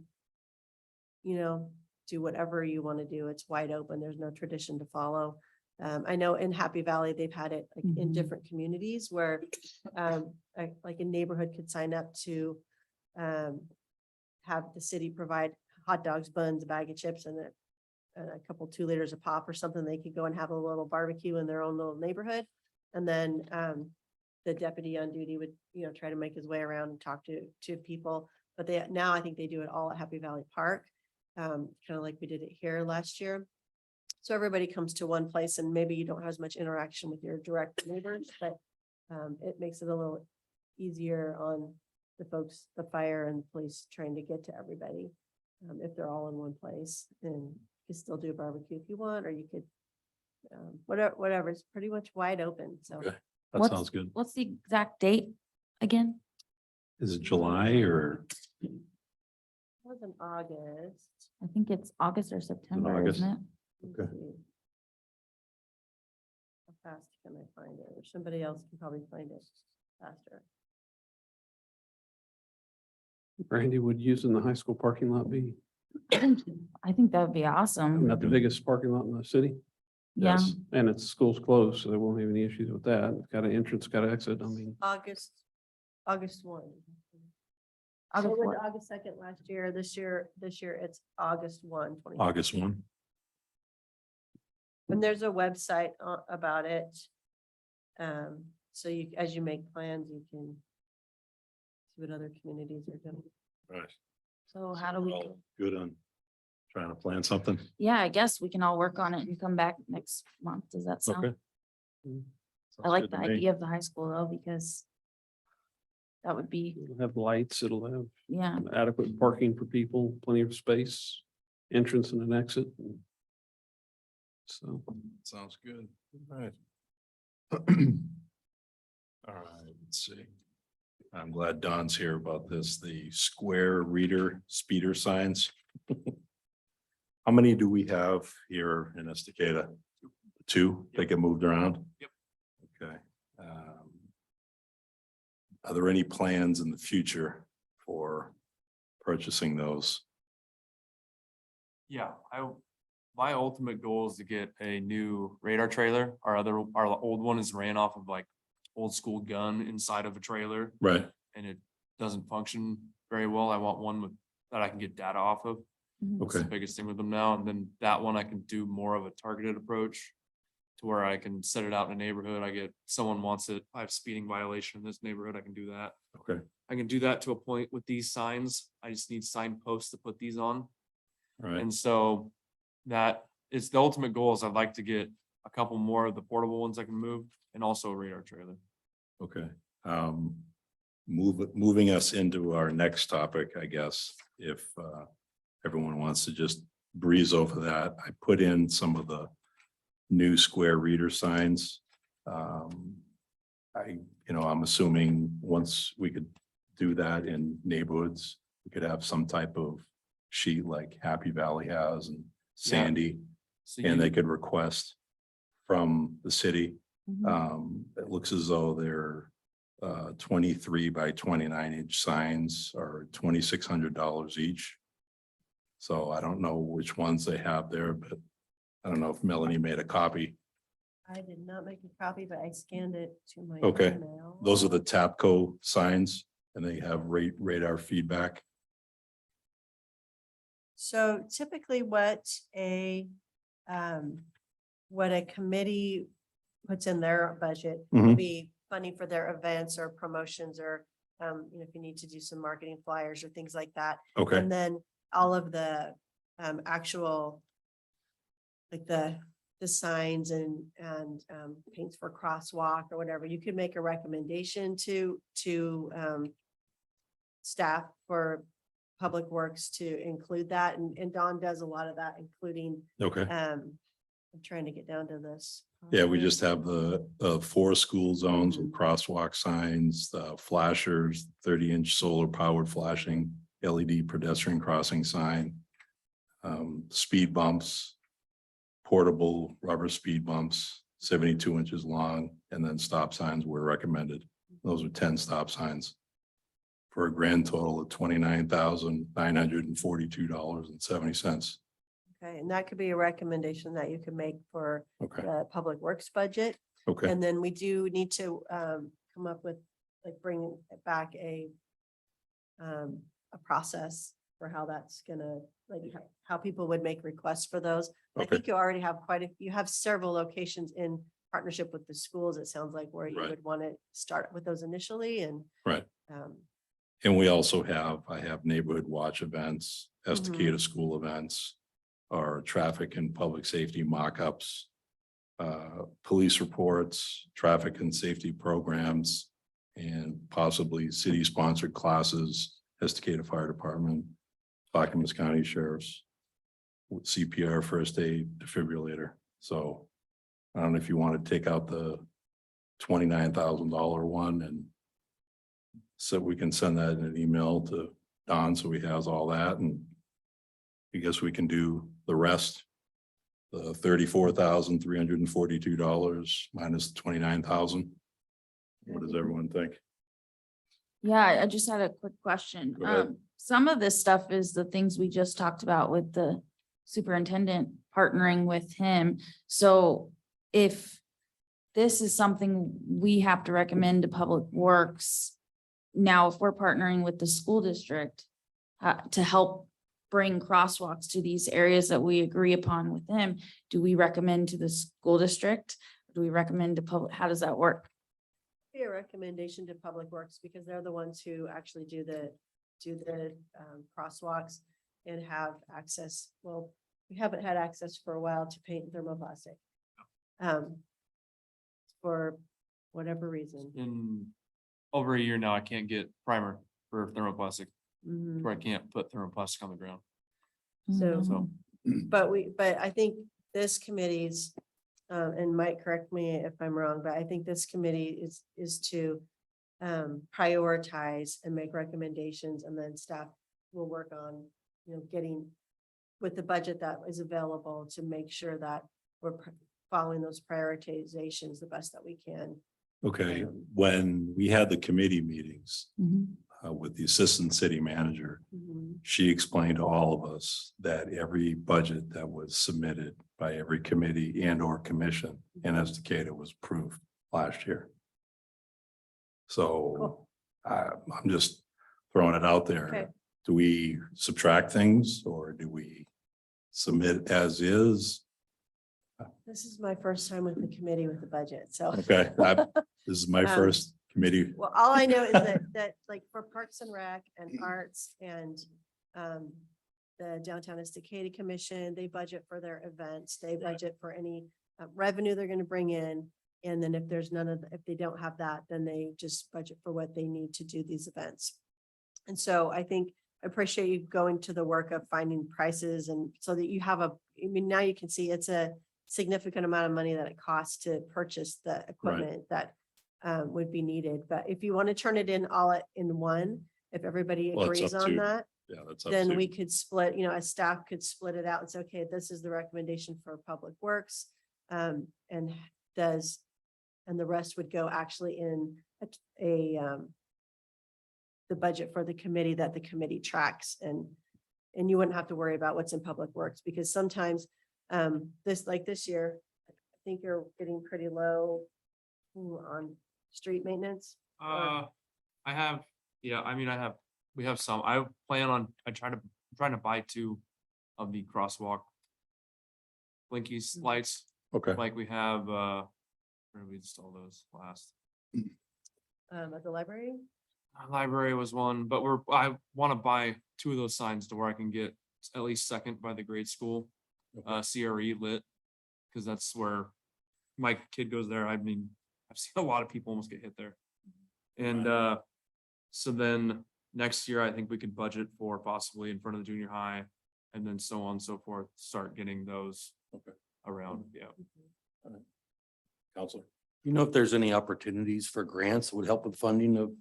do whatever you want to do. It's wide open. There's no tradition to follow. I know in Happy Valley, they've had it like in Mhm. different communities where, like a neighborhood could sign up to, have the city provide hot dogs, buns, a bag of chips and a couple 2 liters of pop or something. They could go and have a little barbecue in their own little neighborhood. And then, the deputy on duty would, try to make his way around and talk to people. But now I think they do it all at Happy Valley Park, kind of like we did it here last year. So everybody comes to one place and maybe you don't have as much interaction with your direct neighbors, but it makes it a little easier on the folks, the fire and police trying to get to everybody. If they're all in one place, and you can still do a barbecue if you want, or you could, whatever, it's pretty much wide open, so. Okay. That What's- sounds good. What's the exact date again? Is it July or? It was in August. I think it's August or September, August? isn't it? Let me Okay. see. How fast can I find it? Or somebody else can probably find it faster. Brandy, would using the high school parking lot be I think that would be awesome. not the biggest parking lot in the city? Yeah, Yes. And it's school's closed, so they won't have any issues with that. It's got an entrance, got an exit. I mean, August 1. August It was what? August 2nd last year. This year it's August 1, 20. August 1. And there's a website about it. So as you make plans, you can see what other communities are doing. Right. So how do we, All good on trying to plan something. yeah, I guess we can all work on it and come back next month. Does that sound? Okay. I Sounds like good the to me. idea of the high school though, because that would be, it'll have lights, it'll have yeah, adequate parking for people, plenty of space, entrance and an exit. So. Sounds good. All right. All right, let's see. I'm glad Don's here about this, the square reader speeder signs. How many do we have here in Estacada? 2, they get moved around? Yep. Okay. Are there any plans in the future for purchasing those? Yeah, my ultimate goal is to get a new radar trailer. Our old one is ran off of like old school gun inside of a trailer Right, and it doesn't function very well. I want one that I can get data off of. Mhm. That's the okay, biggest thing with them now. And then that one I can do more of a targeted approach to where I can set it out in a neighborhood. Someone wants it. I have speeding violation in this neighborhood. I can do that. okay, I can do that to a point with these signs. I just need signposts to put these on. all right, And so that is the ultimate goal is I'd like to get a couple more of the portable ones I can move and also a radar trailer. okay. Moving us into our next topic, I guess, if everyone wants to just breeze over that, I put in some of the new square reader signs. I'm assuming once we could do that in neighborhoods, we could have some type of sheet like Happy Valley has and Sandy, So and you- they could request from the city. Mhm. It looks as though they're 23 by 29 inch signs are $2,600 each. So I don't know which ones they have there, but I don't know if Melanie made a copy. I did not make a copy, but I scanned it to my Okay. email. Those are the TAPCO signs and they have radar feedback. So typically what a committee puts in their budget will Mhm. be funding for their events or promotions or, if you need to do some marketing flyers or things like that. Okay, And then all of the actual, like the the signs and paints for crosswalk or whatever, you could make a recommendation to staff for Public Works to include that. And Dawn does a lot of that, including, Okay. I'm trying to get down to this. Yeah, we just have the 4 school zones with crosswalk signs, the flashers, 30-inch solar powered flashing, LED pedestrian crossing sign, speed bumps, portable rubber speed bumps, 72 inches long, and then stop signs were recommended. Those are 10 stop signs for a grand total of $29,942.70. Okay, and that could be a recommendation that you can make for Okay, the Public Works budget. okay, And then we do need to come up with, like, bring back a process for how that's gonna, like, how people would make requests for those. I Okay. think you already have you have several locations in partnership with the schools, it sounds like, where you Right. would want to start with those initially and. right. um, And we also I have neighborhood watch events, Estacada school events, our traffic and public safety mock-ups, police reports, traffic and safety programs, and possibly city-sponsored classes, Estacada Fire Department, Clackamas County Sheriff's, with CPR, first aid, defibrillator. So I don't know if you want to take out the $29,000 one, and so we can send that in an email to Don, so he has all that, and I guess we can do the rest. The $34,342 minus $29,000. What does everyone think? Yeah, I just had a quick question. Go ahead. Some of this stuff is the things we just talked about with the superintendent partnering with him. So if this is something we have to recommend to Public Works, now if we're partnering with the school district to help bring crosswalks to these areas that we agree upon with him, do we recommend to the school district? Do we recommend to public? How does that work? Be a recommendation to Public Works because they're the ones who actually do the crosswalks and have access. Well, we haven't had access for a while to paint thermoplastic. For whatever reason. In over a year now, I can't get primer for thermoplastic, Mhm. where I can't put thermoplastic on the ground. So- So But I think this committee's, and Mike, correct me if I'm wrong, but I think this committee is to prioritize and make recommendations, and then staff will work on, getting with the budget that is available to make sure that we're following those prioritizations the best that we can. Okay, when we had the committee meetings Mhm. with the assistant city manager, she explained to all of us that every budget that was submitted by every committee and or commission in Estacada was approved last year. So I'm just throwing it out there. Okay. Do we subtract things or do we submit as is? This is my first time with the committee with the budget, so. Okay, this is my first committee. Well, all I know is that like for Parks and Rec and Arts and the Downtown Estacada Commission, they budget for their events, they budget for any revenue they're gonna bring in. And then if there's if they don't have that, then they just budget for what they need to do these events. And so I think I appreciate you going to the work of finding prices and so that you have now you can see it's a significant amount of money that it costs to purchase the equipment that would be needed. But if you want to turn it in all in one, if everybody Well, it's agrees up on to- that, Yeah, that's up then to. we could split, a staff could split it out and say, okay, this is the recommendation for Public Works. And the rest would go actually in the budget for the committee that the committee tracks and you wouldn't have to worry about what's in Public Works because sometimes this year, I think you're getting pretty low on street maintenance. I have, we have some, I'm trying to buy 2 of the crosswalk blinkies lights, Okay, like we have, where did we install those last? At the library. Library was one, but I want to buy 2 of those signs to where I can get at least second by the grade school, CRE lit. Cause that's where my kid goes there. I mean, I've seen a lot of people almost get hit there. And, so then next year, I think we could budget for possibly in front of the junior high and then so on and so forth, start getting those around, yeah. Counselor. You know, if there's any opportunities for grants that would help with funding of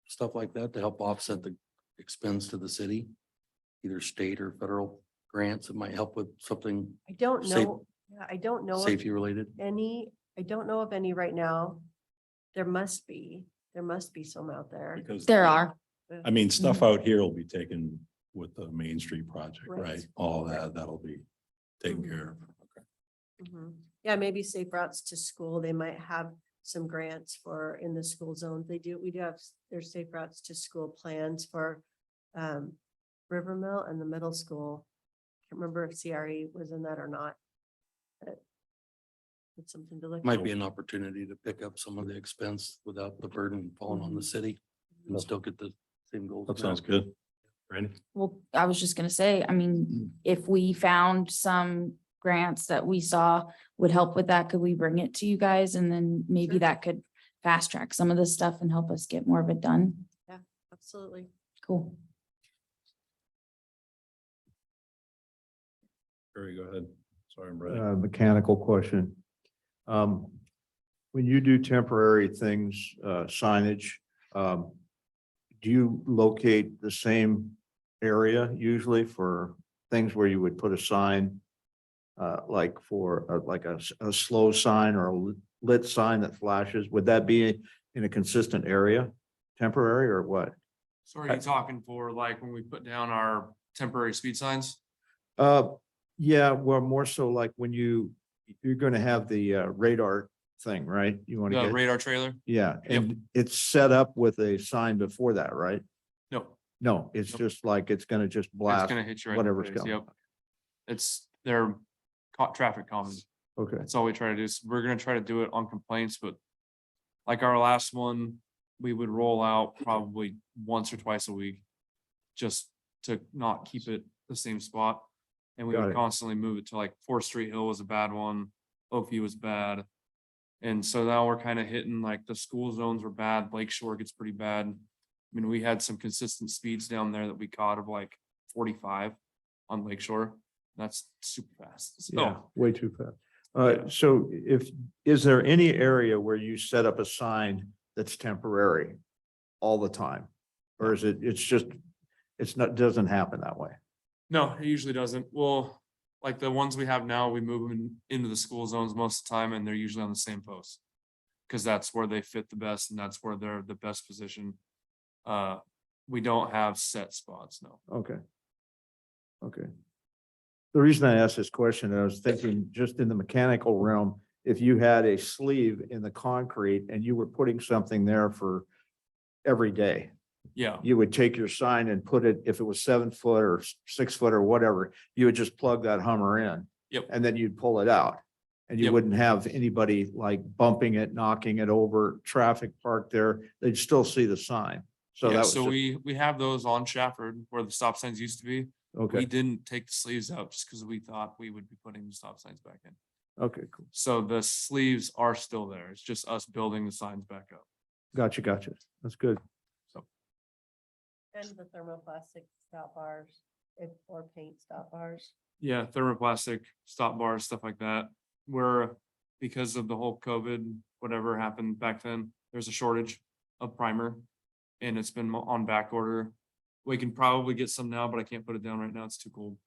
stuff like that to help offset the expense to the city? Either state or federal grants that might help with something I don't Safe- know, yeah, I don't know of safety related? any, I don't know of any right now. There must be some out there. Because There are. I mean, stuff out here will be taken with the Main Street project, Right. right? All that, that'll be taken care of. Okay. Mhm. Yeah, maybe safe routes to school. They might have some grants for in the school zones. We do have, there's safe routes to school plans for Rivermill and the middle school. Can't remember if CRE was in that or not. But it's something to look. Might at. be an opportunity to pick up some of the expense without the burden falling on the city and still get the same goals. That sounds good. Randy? Well, I was just gonna say, I mean, if we found some grants that we saw would help with that, could we bring it to you guys? And then maybe Sure. that could fast track some of this stuff and help us get more of it done. Absolutely. Cool. Barry, go ahead. Sorry, I'm ready. Mechanical question. When you do temporary things, signage, do you locate the same area usually for things where you would put a sign? Like for a slow sign or a lit sign that flashes? Would that be in a consistent area, temporary or what? So are you talking for like when we put down our temporary speed signs? Yeah, well, more so like when you're gonna have the radar thing, right? You want to The get, radar trailer? yeah, Yep. and it's set up with a sign before that, right? No, No, it's Nope. just like, it's gonna just it's blast gonna hit you right in the whatever's face, coming. yep. It's their traffic calming. Okay, That's all we try to do. So we're gonna try to do it on complaints, but like our last one, we would roll out probably once or twice a week. Just to not keep it the same spot. And we Got would it. constantly move it to like 4th Street Hill was a bad one. Oakview was bad. And so now we're kind of hitting like the school zones were bad. Lake Shore gets pretty bad. I mean, we had some consistent speeds down there that we caught of like 45 on Lake Shore. That's super fast. So yeah, way too fast. Yeah. So is there any area where you set up a sign that's temporary all the time? Or is it's not, doesn't happen that way? no, it usually doesn't. Well, like the ones we have now, we move them into the school zones most of the time and they're usually on the same post. Cause that's where they fit the best and that's where they're the best position. We don't have set spots, no. Okay. Okay. The reason I asked this question, I was thinking just in the mechanical realm, if you had a sleeve in the concrete and you were putting something there for every day, Yeah, you would take your sign and put it, if it was 7 foot or 6 foot or whatever, you would just plug that Hummer in. Yep. And then you'd pull it out. And you Yep. wouldn't have anybody like bumping it, knocking it over, traffic parked there. They'd still see the sign. So that yeah, was, so just- we have those on Shafford where the stop signs used to be. We okay, didn't take the sleeves out just because we thought we would be putting the stop signs back in. okay, cool. So the sleeves are still there. It's just us building the signs back up. Gotcha. That's good. And the thermoplastic stop bars, or paint stop bars. Yeah, thermoplastic stop bars, stuff like that. Where because of the whole COVID, whatever happened back then, there's a shortage of primer. And it's been on back order. We can probably get some now, but I can't put it down right now. It's too cold.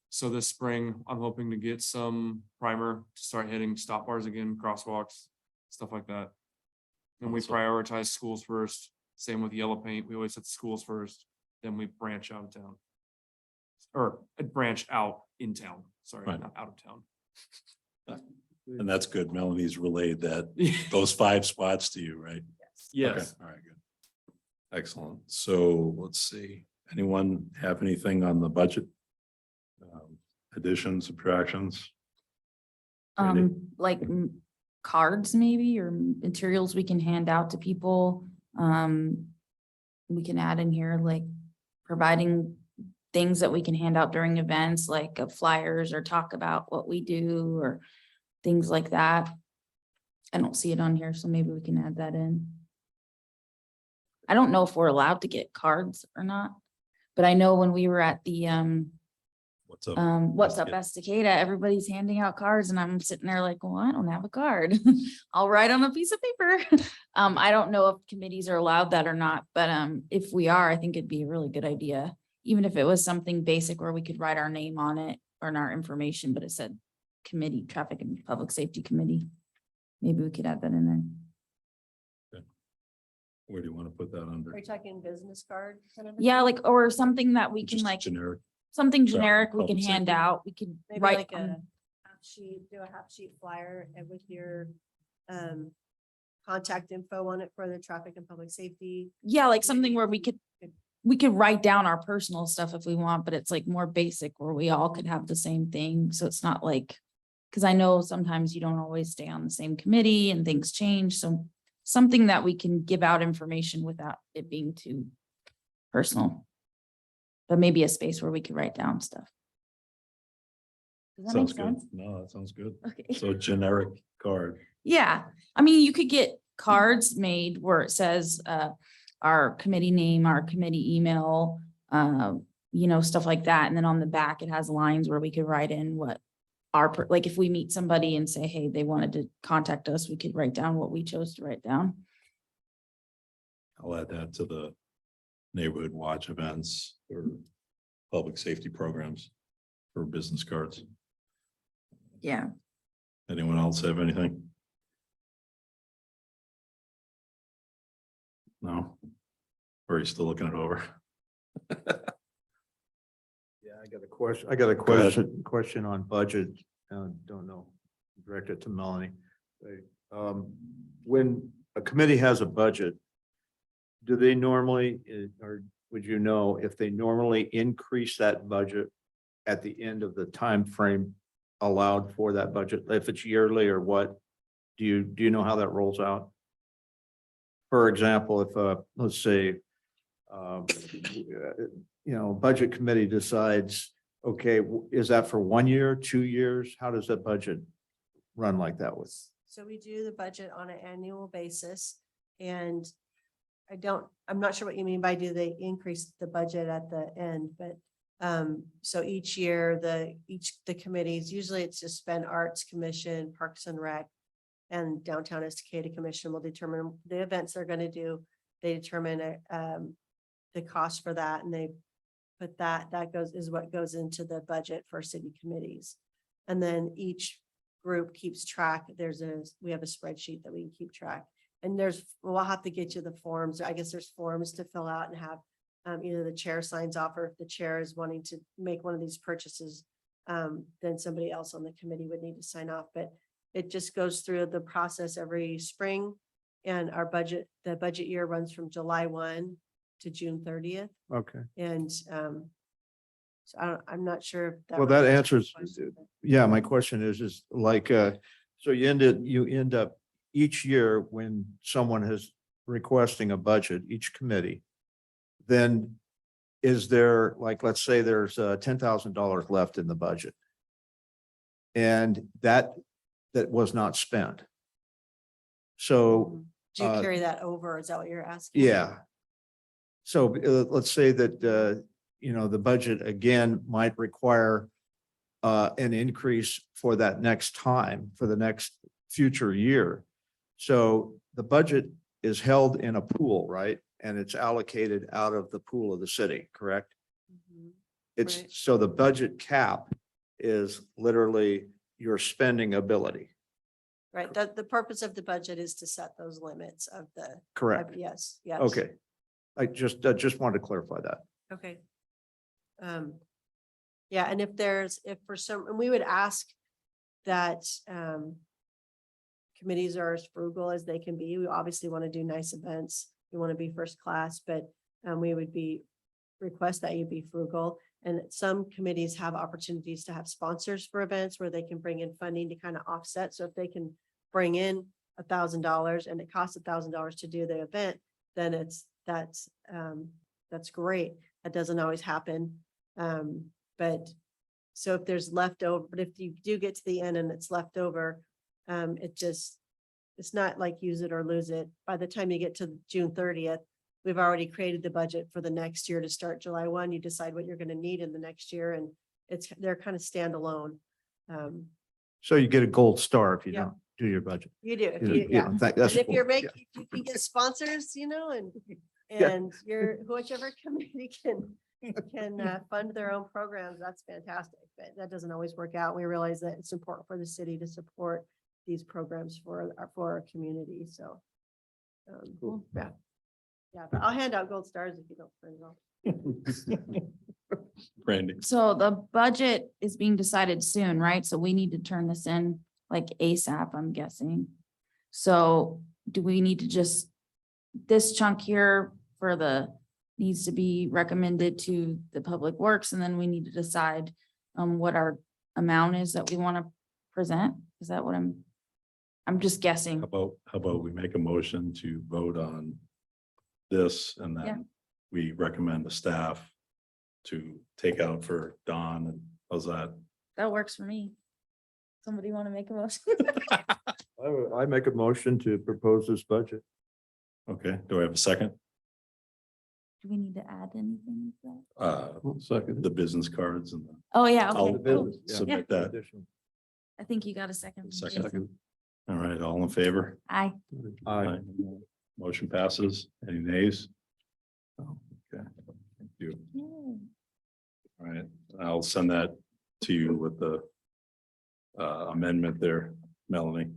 So this spring, I'm hoping to get some primer to start hitting stop bars again, crosswalks, stuff like that. And we Awesome. prioritize schools first. Same with yellow paint. We always hit schools first, then we branch out of town. Or branch out in town, sorry, Right. not out of town. And that's good. Melanie's relayed those 5 spots to you, right? Yes. Okay, all right, good. Excellent. So let's see, anyone have anything on the budget? Additions, subtractions? Randy? Like cards maybe, or materials we can hand out to people. We can add in here like providing things that we can hand out during events, like flyers or talk about what we do or things like that. I don't see it on here, so maybe we can add that in. I don't know if we're allowed to get cards or not, but I know when we were at the What's up? What's Up Estacada, everybody's handing out cards and I'm sitting there like, well, I don't have a card. I'll write on a piece of paper. I don't know if committees are allowed that or not, but if we are, I think it'd be a really good idea. Even if it was something basic where we could write our name on it or in our information, but it said committee, traffic and public safety committee. Maybe we could add that in there. Where do you want to put that under? Are you talking business card? kind of a Yeah, thing? like, or something that we can Just like, generic. something Traffic, generic we can public hand safety. out. We could Maybe write like a on- half sheet, do a half sheet flyer and with your contact info on it for the traffic and public safety. yeah, like something where we could write down our personal stuff if we want, but it's like more basic where we all could have the same thing. So it's not like, because I know sometimes you don't always stay on the same committee and things change. So something that we can give out information without it being too personal. But maybe a space where we could write down stuff. Does that make Sounds good. sense? No, that sounds good. Okay. So generic card. Yeah, I mean, you could get cards made where it says our committee name, our committee email, stuff like that. And then on the back, it has lines where we could write in what like if we meet somebody and say, hey, they wanted to contact us, we could write down what we chose to write down. I'll add that to the neighborhood watch events or public safety programs for business cards. Yeah. Anyone else have anything? No? Or are you still looking it over? Yeah, I got a question. I got a Go ahead. question on budget. Don't know. Direct it to Melanie. When a committee has a budget, do they normally, or would you know if they normally increase that budget at the end of the time frame allowed for that budget, if it's yearly or what? Do you know how that rolls out? For example, if let's say budget committee decides, okay, is that for 1 year, 2 years? How does that budget run like that with? So we do the budget on an annual basis and I'm not sure what you mean by do they increase the budget at the end, but so each year, the committees, usually it's just Spend Arts Commission, Parks and Rec, and Downtown Estacada Commission will determine the events they're going to do. They determine the cost for that and they put that is what goes into the budget for city committees. And then each group keeps track. We have a spreadsheet that we can keep track. And we'll have to get you the forms. I guess there's forms to fill out and have either the chair signs off or if the chair is wanting to make one of these purchases, then somebody else on the committee would need to sign off. But it just goes through the process every spring. And the budget year runs from July 1 to June 30th. Okay. And so I'm not sure if that. Well, that really answers, answers your question. yeah, my question is like, so you end up each year when someone is requesting a budget, each committee, then is there, like, let's say there's $10,000 left in the budget. And that was not spent. So, Do you carry that over? Is that what you're asking? yeah. So let's say that, the budget again might require an increase for that next time, for the next future year. So the budget is held in a pool, right? And it's allocated out of the pool of the city, correct? Mhm. It's, Right. so the budget cap is literally your spending ability, Right. The purpose of the budget is to set those limits of the. correct? Yes, yes. Okay. I just wanted to clarify that. Okay. Yeah, and if for some, and we would ask that committees are as frugal as they can be. We obviously want to do nice events. We want to be first class, but we would request that you be frugal. And some committees have opportunities to have sponsors for events where they can bring in funding to kind of offset. So if they can bring in $1,000 and it costs $1,000 to do the event, then that's great. That doesn't always happen. But so if there's leftover, but if you do get to the end and it's left over, it's not like use it or lose it. By the time you get to June 30th, we've already created the budget for the next year to start July 1. You decide what you're going to need in the next year, and they're kind of standalone. So you get a gold star if you Yeah. don't do your budget. You do, if Yeah, you, yeah. in fact, And that's if you're what- making, if you can get sponsors, and Yeah. whichever committee can fund their own programs, that's fantastic. But that doesn't always work out. We realize that it's important for the city to support these programs for our community, so. Yeah. Yeah, but I'll hand out gold stars if you don't print them off. Randy. So the budget is being decided soon, right? So we need to turn this in like ASAP, I'm guessing. So do we need to just, this chunk here for needs to be recommended to the Public Works, and then we need to decide what our amount is that we want to present? Is that what I'm just guessing? How about we make a motion to vote on this and Yeah. then we recommend the staff to take out for Dawn, and how's that? That works for me. Somebody want to make a motion? I make a motion to propose this budget. Okay, do I have a second? Do we need to add anything to that? Second, the business cards and Oh, yeah, I'll okay, cool. submit that. I think you got a second. from Second. Jason. All right, all in favor? Aye. Aye. Motion passes. Any nays? Oh, okay, thank you. Yay. All right, I'll send that to you with the amendment there, Melanie.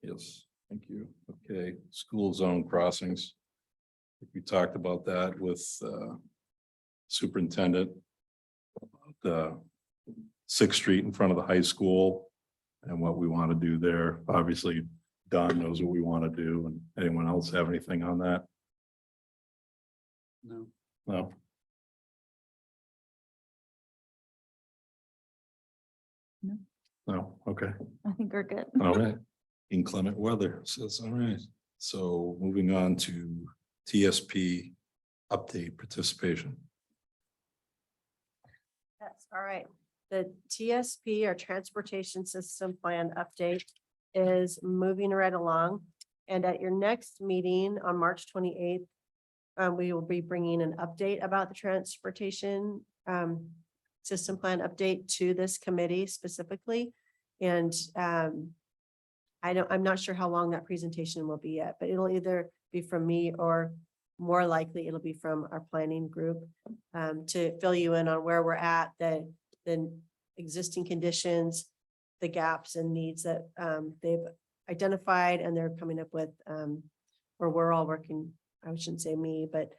Yes, thank you. Okay, school zone crossings. We talked about that with superintendent. The Sixth Street in front of the high school and what we want to do there. Obviously, Don knows what we want to do. And anyone else have anything on that? No. No? No. No, okay. I think we're good. All right. Inclement weather says, all right. So moving on to TSP update participation. Yes, all right. The TSP, or Transportation System Plan Update, is moving right along. And at your next meeting on March 28th, we will be bringing an update about the Transportation System Plan Update to this committee specifically. And I'm not sure how long that presentation will be yet, but it'll either be from me or more likely it'll be from our planning group to fill you in on where we're at, the existing conditions, the gaps and needs that they've identified, and they're coming up with, or we're all working, I shouldn't say me, but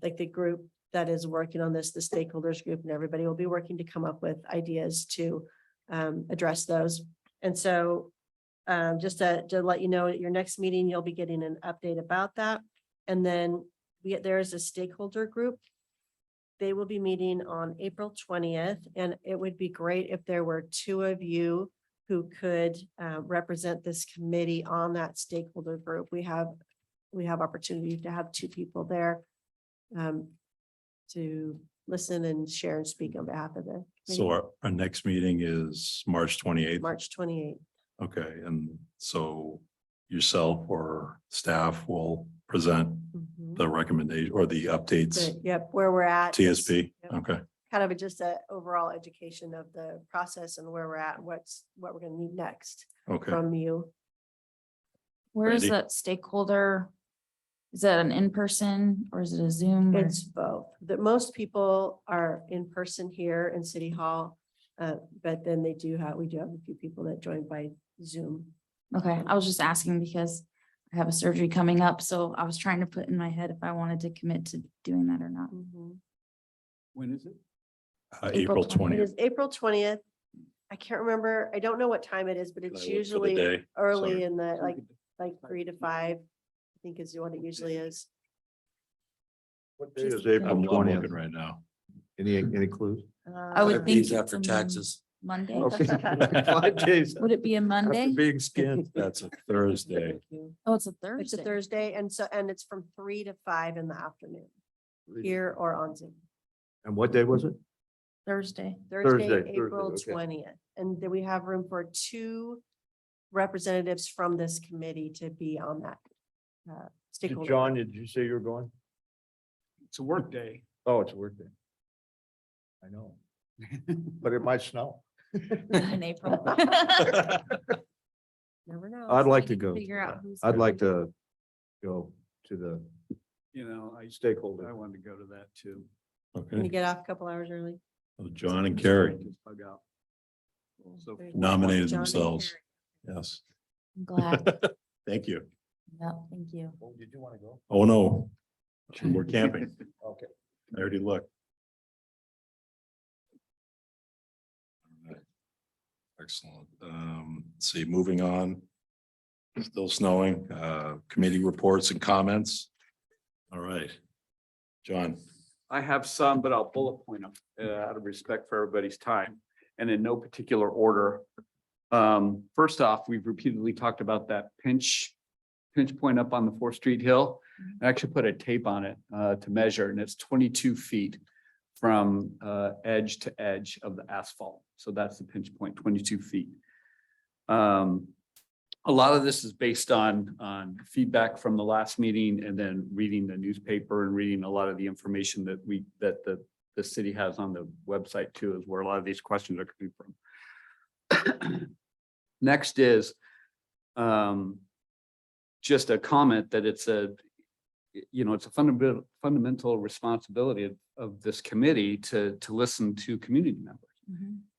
like the group that is working on this, the stakeholders group, and everybody will be working to come up with ideas to address those. And so just to let you know, at your next meeting, you'll be getting an update about that. And then there is a stakeholder group. They will be meeting on April 20th, and it would be great if there were two of you who could represent this committee on that stakeholder group. We have opportunity to have two people there to listen and share and speak on behalf of the So our next meeting is March 28th. March 28th. Okay, and so yourself or staff will present the recommendation or the updates, Yep, where we're at. TSP, Yep. okay. Kind of just a overall education of the process and where we're at, and what we're gonna need next Okay, from you. Where is Randy? that stakeholder? Is that an in-person or is it a Zoom? or- It's both. That most people are in person here in City Hall. But then we do have a few people that join by Zoom. Okay, I was just asking because I have a surgery coming up, so I was trying to put in my head if I wanted to commit to doing that or not. When is it? April April 20th. It 20th. is April 20th. I can't remember. I don't know what time it is, but it's For the usually day, early sorry. in the, like 3 to 5, I think is what it usually is. What day Just is April I'm looking 20th? right now. Any clues? I would think. Days it's after a taxes. Monday. Okay. 5 days Would it be a Monday? after being skinned. That's a Thursday. Thank you. Oh, it's a It's Thursday. a Thursday, and it's from 3 to 5 in the afternoon, here or on Zoom. And what day was it? Thursday. Thursday, Thursday, April okay. 20th. And then we have room for 2 representatives from this committee to be on that. Stakeholder. John, did you say you're going? It's a work day. Oh, it's a work day. I know. But it might snow. In April. Never know. I'd like to go. Figure out who's. I'd like to go to the You know, I stakeholder. wanted to go to that too. Can you Okay, get off a couple hours early? so John and Carrie Just bug out. So There you go. nominated John and themselves. Carrie. Yes, I'm glad. thank you. No, thank you. Oh, did you want to go? Oh, no. We're camping. Okay. I already looked. Alright. Excellent. Let's see, moving on. Still snowing, committee reports and comments. All right. John, I have some, but I'll bullet point them out of respect for everybody's time and in no particular order. First off, we've repeatedly talked about that pinch point up on the 4th Street Hill. I actually put a tape on it to measure, and it's 22 feet from edge to edge of the asphalt. So that's the pinch point, 22 feet. A lot of this is based on feedback from the last meeting and then reading the newspaper and reading a lot of the information that the city has on the website too, is where a lot of these questions are coming from. Next is just a comment that it's a fundamental responsibility of this committee to listen to community members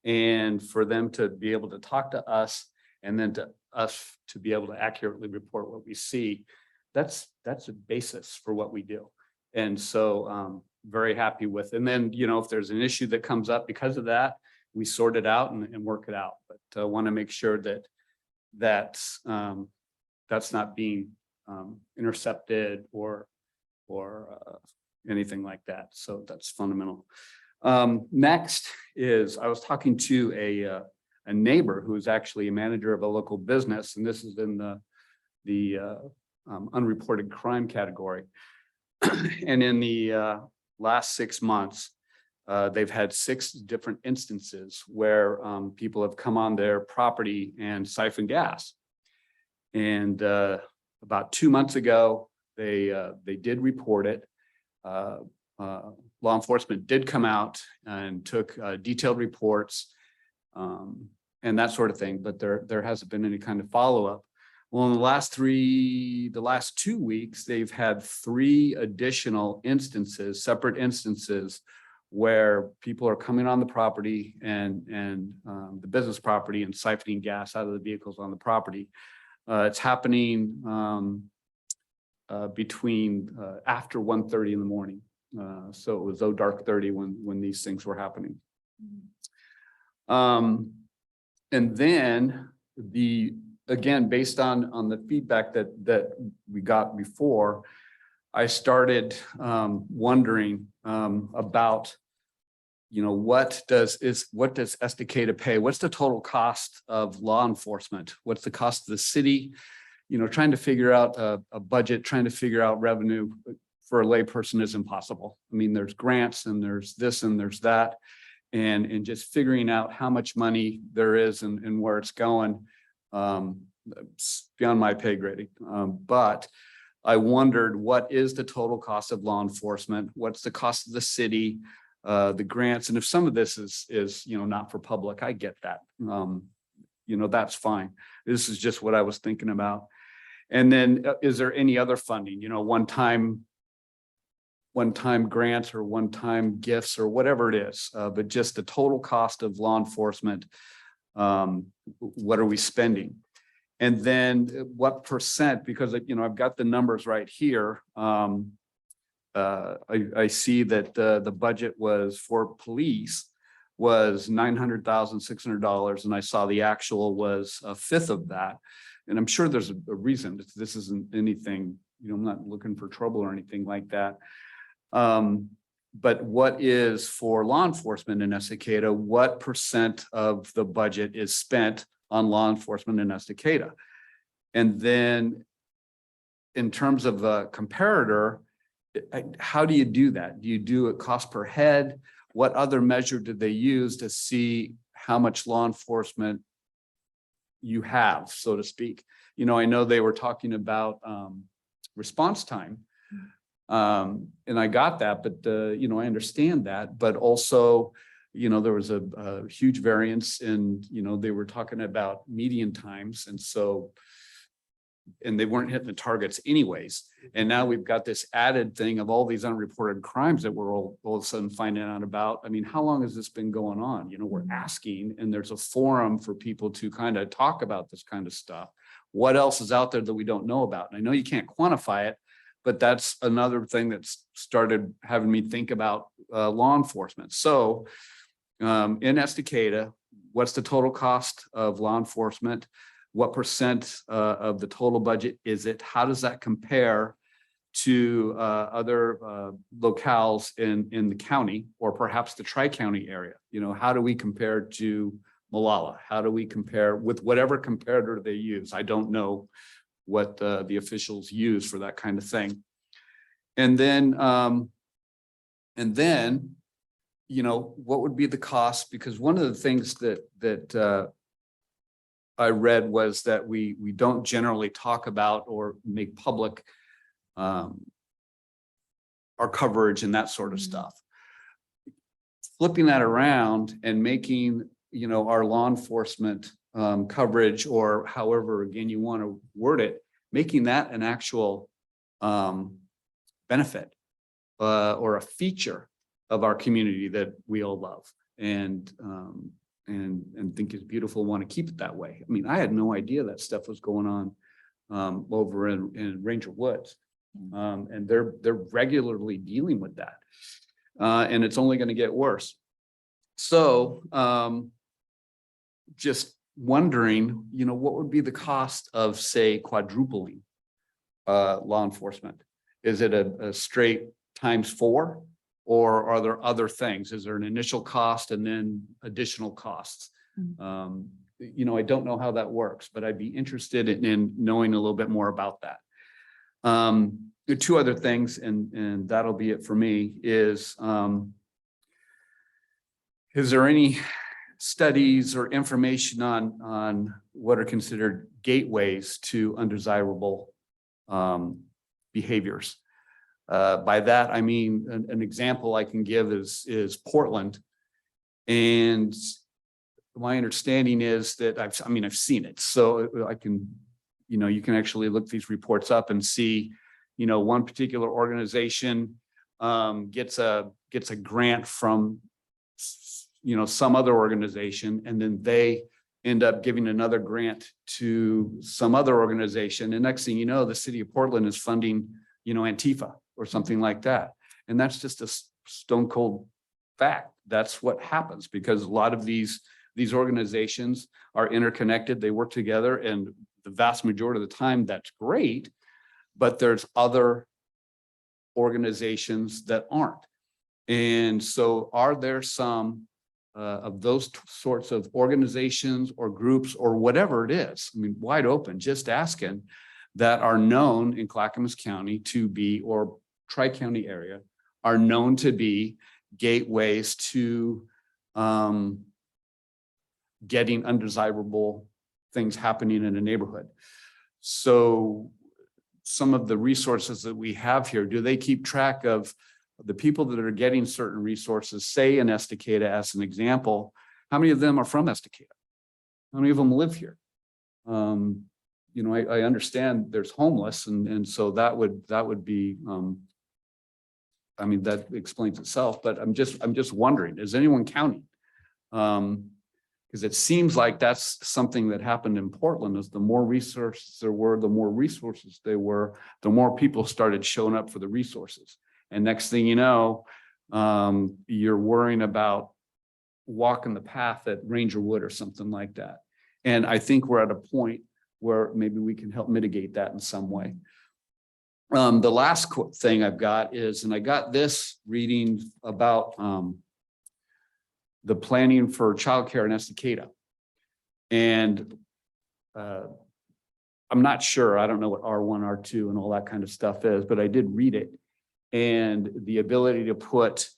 and for them to be able to talk to us and then to us to be able to accurately report what we see. That's a basis for what we do. And so very happy with, and then, if there's an issue that comes up because of that, we sort it out and work it out. But I want to make sure that's not being intercepted or anything like that. So that's fundamental. Next is, I was talking to a neighbor who is actually a manager of a local business, and this is in the unreported crime category. And in the last 6 months, they've had 6 different instances where people have come on their property and siphoned gas. And about 2 months ago, they did report it. Law enforcement did come out and took detailed reports and that sort of thing, but there hasn't been any kind of follow-up. Well, in the last 2 weeks, they've had 3 additional instances, separate instances, where people are coming on the property and the business property and siphoning gas out of the vehicles on the property. It's happening between after 1:30 in the morning. So it was dark 30 when these things were happening. And then again, based on the feedback that we got before, I started wondering about, what does Estacada pay? What's the total cost of law enforcement? What's the cost of the city? Trying to figure out a budget, trying to figure out revenue for a layperson is impossible. I mean, there's grants and there's this and there's that. And just figuring out how much money there is and where it's going, it's beyond my pay grade. But I wondered, what is the total cost of law enforcement? What's the cost of the city, the grants? And if some of this is not for public, I get that. That's fine. This is just what I was thinking about. And then is there any other funding, one-time grants or one-time gifts or whatever it is, but just the total cost of law enforcement. What are we spending? And then what percent, because I've got the numbers right here. I see that the budget was for police was $900,600, and I saw the actual was a fifth of that. And I'm sure there's a reason. This isn't anything, I'm not looking for trouble or anything like that. But what is for law enforcement in Estacada? What percent of the budget is spent on law enforcement in Estacada? And then in terms of a comparator, how do you do that? Do you do a cost per head, what other measure did they use to see how much law enforcement you have, so to speak? You know, I know they were talking about response time. And I got that, but you know, I understand that, but also, you know, there was a huge variance in, you know, they were talking about median times, and so and they weren't hitting the targets anyways. And now we've got this added thing of all these unreported crimes that we're all of a sudden finding out about. I mean, how long has this been going on? You know, we're asking, and there's a forum for people to kind of talk about this kind of stuff. What else is out there that we don't know about? And I know you can't quantify it, but that's another thing that's started having me think about law enforcement. So in Estacada, what's the total cost of law enforcement? What percent of the total budget is it? How does that compare to other locales in the county, or perhaps the tri-county area? You know, how do we compare to Molalla? How do we compare with whatever comparator they use? I don't know what the officials use for that kind of thing. And then, you know, what would be the cost? Because one of the things that I read was that we don't generally talk about or make public our coverage and that sort of stuff. Flipping that around and making, you know, our law enforcement coverage, or however, again, you want to word it, making that an actual benefit or a feature of our community that we all love and think is beautiful, want to keep it that way. I mean, I had no idea that stuff was going on over in Ranger Woods. And they're regularly dealing with that. And it's only going to get worse. So just wondering, you know, what would be the cost of, say, quadrupling law enforcement? Is it a straight ×4? Or are there other things? Is there an initial cost and then additional costs? You know, I don't know how that works, but I'd be interested in knowing a little bit more about that. The two other things, and that'll be it for me, is there any studies or information on what are considered gateways to undesirable behaviors? By that, I mean, an example I can give is Portland. And my understanding is that I've seen it. So I can, you know, you can actually look these reports up and see, you know, one particular organization gets a grant from, you know, some other organization, and then they end up giving another grant to some other organization. And next thing you know, the city of Portland is funding, you know, Antifa or something like that. And that's just a stone cold fact. That's what happens, because a lot of these organizations are interconnected. They work together, and the vast majority of the time that's great, but there's other organizations that aren't. And so are there some of those sorts of organizations or groups or whatever it is, I mean, wide open, just asking, that are known in Clackamas County to be, or tri-county area, are known to be gateways to getting undesirable things happening in a neighborhood. So some of the resources that we have here, do they keep track of the people that are getting certain resources, say in Estacada as an example? How many of them are from Estacada? How many of them live here? You know, I understand there's homeless, and so that would be, I mean, that explains itself, but I'm just wondering, is anyone counting? Because it seems like that's something that happened in Portland, is the more resources there were, the more resources they were, the more people started showing up for the resources. And next thing you know, you're worrying about walking the path at Ranger Wood or something like that. And I think we're at a point where maybe we can help mitigate that in some way. The last thing I've got is, and I got this reading about the planning for childcare in Estacada. And I'm not sure, I don't know what R1, R2 and all that kind of stuff is, but I did read it. And the ability to put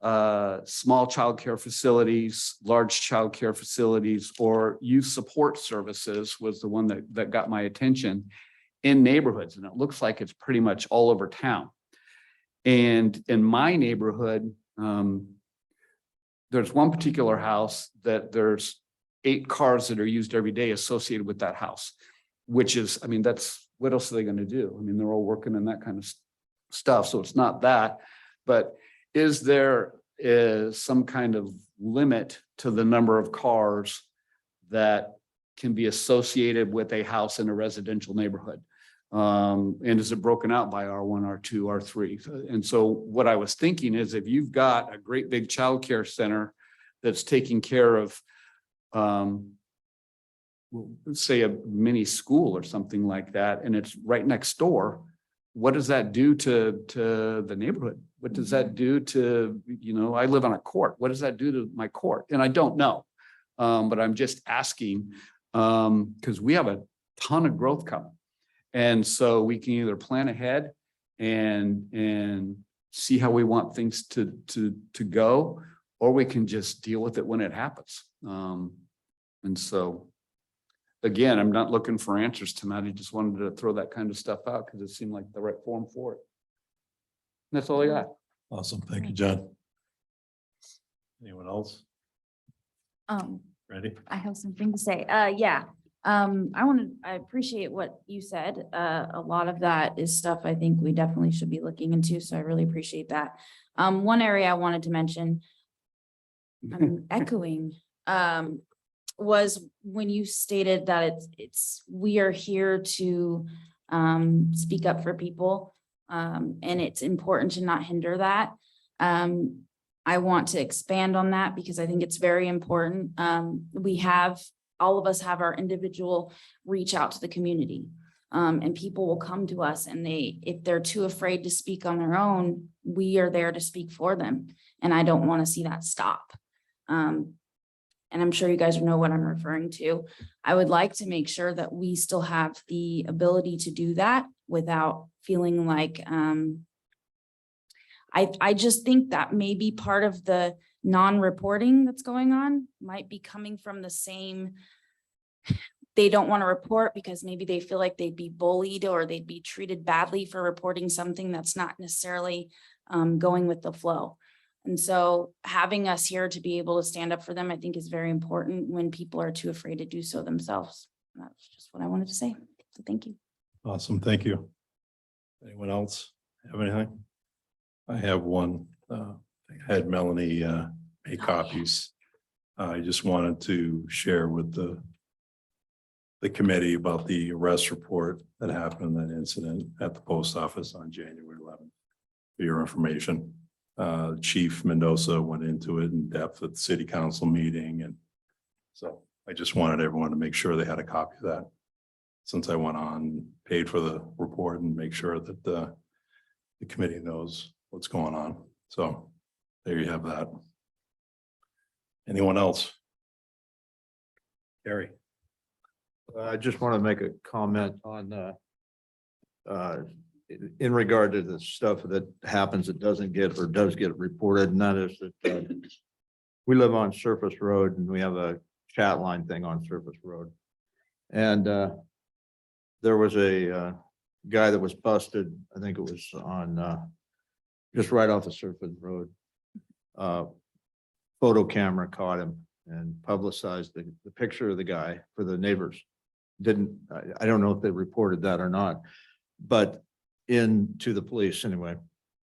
small childcare facilities, large childcare facilities, or youth support services was the one that got my attention in neighborhoods. And it looks like it's pretty much all over town. And in my neighborhood, there's one particular house that there's 8 cars that are used every day associated with that house, which is, I mean, that's, what else are they going to do? I mean, they're all working in that kind of stuff. So it's not that, but is there some kind of limit to the number of cars that can be associated with a house in a residential neighborhood? And is it broken out by R1, R2, R3? And so what I was thinking is if you've got a great big childcare center that's taking care of, say a mini school or something like that, and it's right next door, what does that do to the neighborhood? What does that do to, you know, I live on a court. What does that do to my court? And I don't know. But I'm just asking, because we have a ton of growth coming. And so we can either plan ahead and see how we want things to go, or we can just deal with it when it happens. And so, again, I'm not looking for answers tonight. I just wanted to throw that kind of stuff out because it seemed like the right forum for it. And that's all I got. Awesome. Thank you, John. Anyone else? Ready? I have something to say. Yeah. I appreciate what you said. A lot of that is stuff I think we definitely should be looking into. So I really appreciate that. One area I wanted to mention, I'm echoing, was when you stated that we are here to speak up for people. And it's important to not hinder that. I want to expand on that because I think it's very important. All of us have our individual reach out to the community. And people will come to us and if they're too afraid to speak on their own, we are there to speak for them. And I don't want to see that stop. And I'm sure you guys know what I'm referring to. I would like to make sure that we still have the ability to do that without feeling like, I just think that maybe part of the non-reporting that's going on might be coming from the same, they don't want to report because maybe they feel like they'd be bullied or they'd be treated badly for reporting something that's not necessarily going with the flow. And so having us here to be able to stand up for them, I think is very important when people are too afraid to do so themselves. That's just what I wanted to say. So thank you. Awesome. Thank you. Anyone else have anything? I have one. I had Melanie make copies. I just wanted to share with the committee about the arrest report that happened, that incident at the post office on January 11th. For your information, Chief Mendoza went into it in depth at the city council meeting. And so I just wanted everyone to make sure they had a copy of that. Since I went on, paid for the report and make sure that the committee knows what's going on. So there you have that. Anyone else? Gary. I just want to make a comment on in regard to the stuff that happens that doesn't get or does get reported, and that is that we live on Surface Road and we have a chat line thing on Surface Road. And there was a guy that was busted, I think it was on just right off the Surface Road. Photo camera caught him and publicized the picture of the guy for the neighbors. I don't know if they reported that or not, but into the police anyway.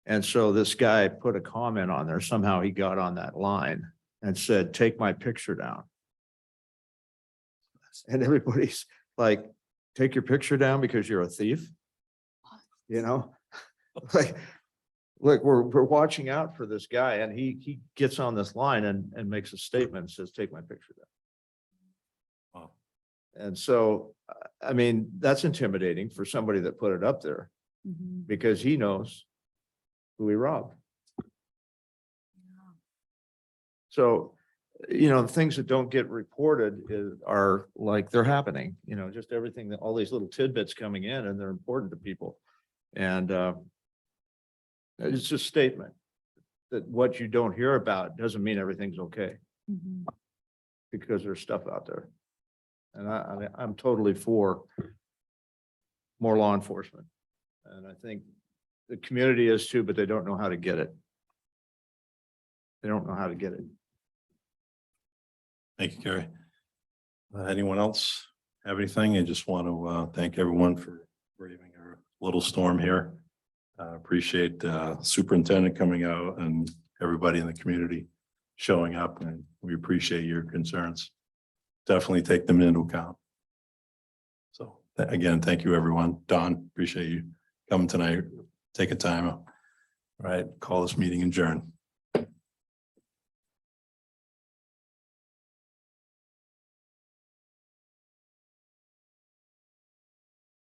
And so this guy put a comment on there. Somehow he got on that line and said, "Take my picture down." And everybody's like, "Take your picture down because you're a thief?" You know, like, look, we're watching out for this guy, and he gets on this line and makes a statement and says, "Take my picture down." Wow. And so, I mean, that's intimidating for somebody that put it up there because he knows who he robbed. So, you know, things that don't get reported are like they're happening, you know, just everything that all these little tidbits coming in, and they're important to people. And it's just a statement. that what you don't hear about doesn't mean everything's okay, Mhm. because there's stuff out there. And I'm totally for more law enforcement. And I think the community is too, but they don't know how to get it. They don't know how to get it. Thank you, Gary. Anyone else have anything? I just want to thank everyone for braving our little storm here. Appreciate superintendent coming out and everybody in the community showing up, and we appreciate your concerns. Definitely take them into account. So again, thank you, everyone. Don, appreciate you coming tonight, taking time. All right, call this meeting adjourned.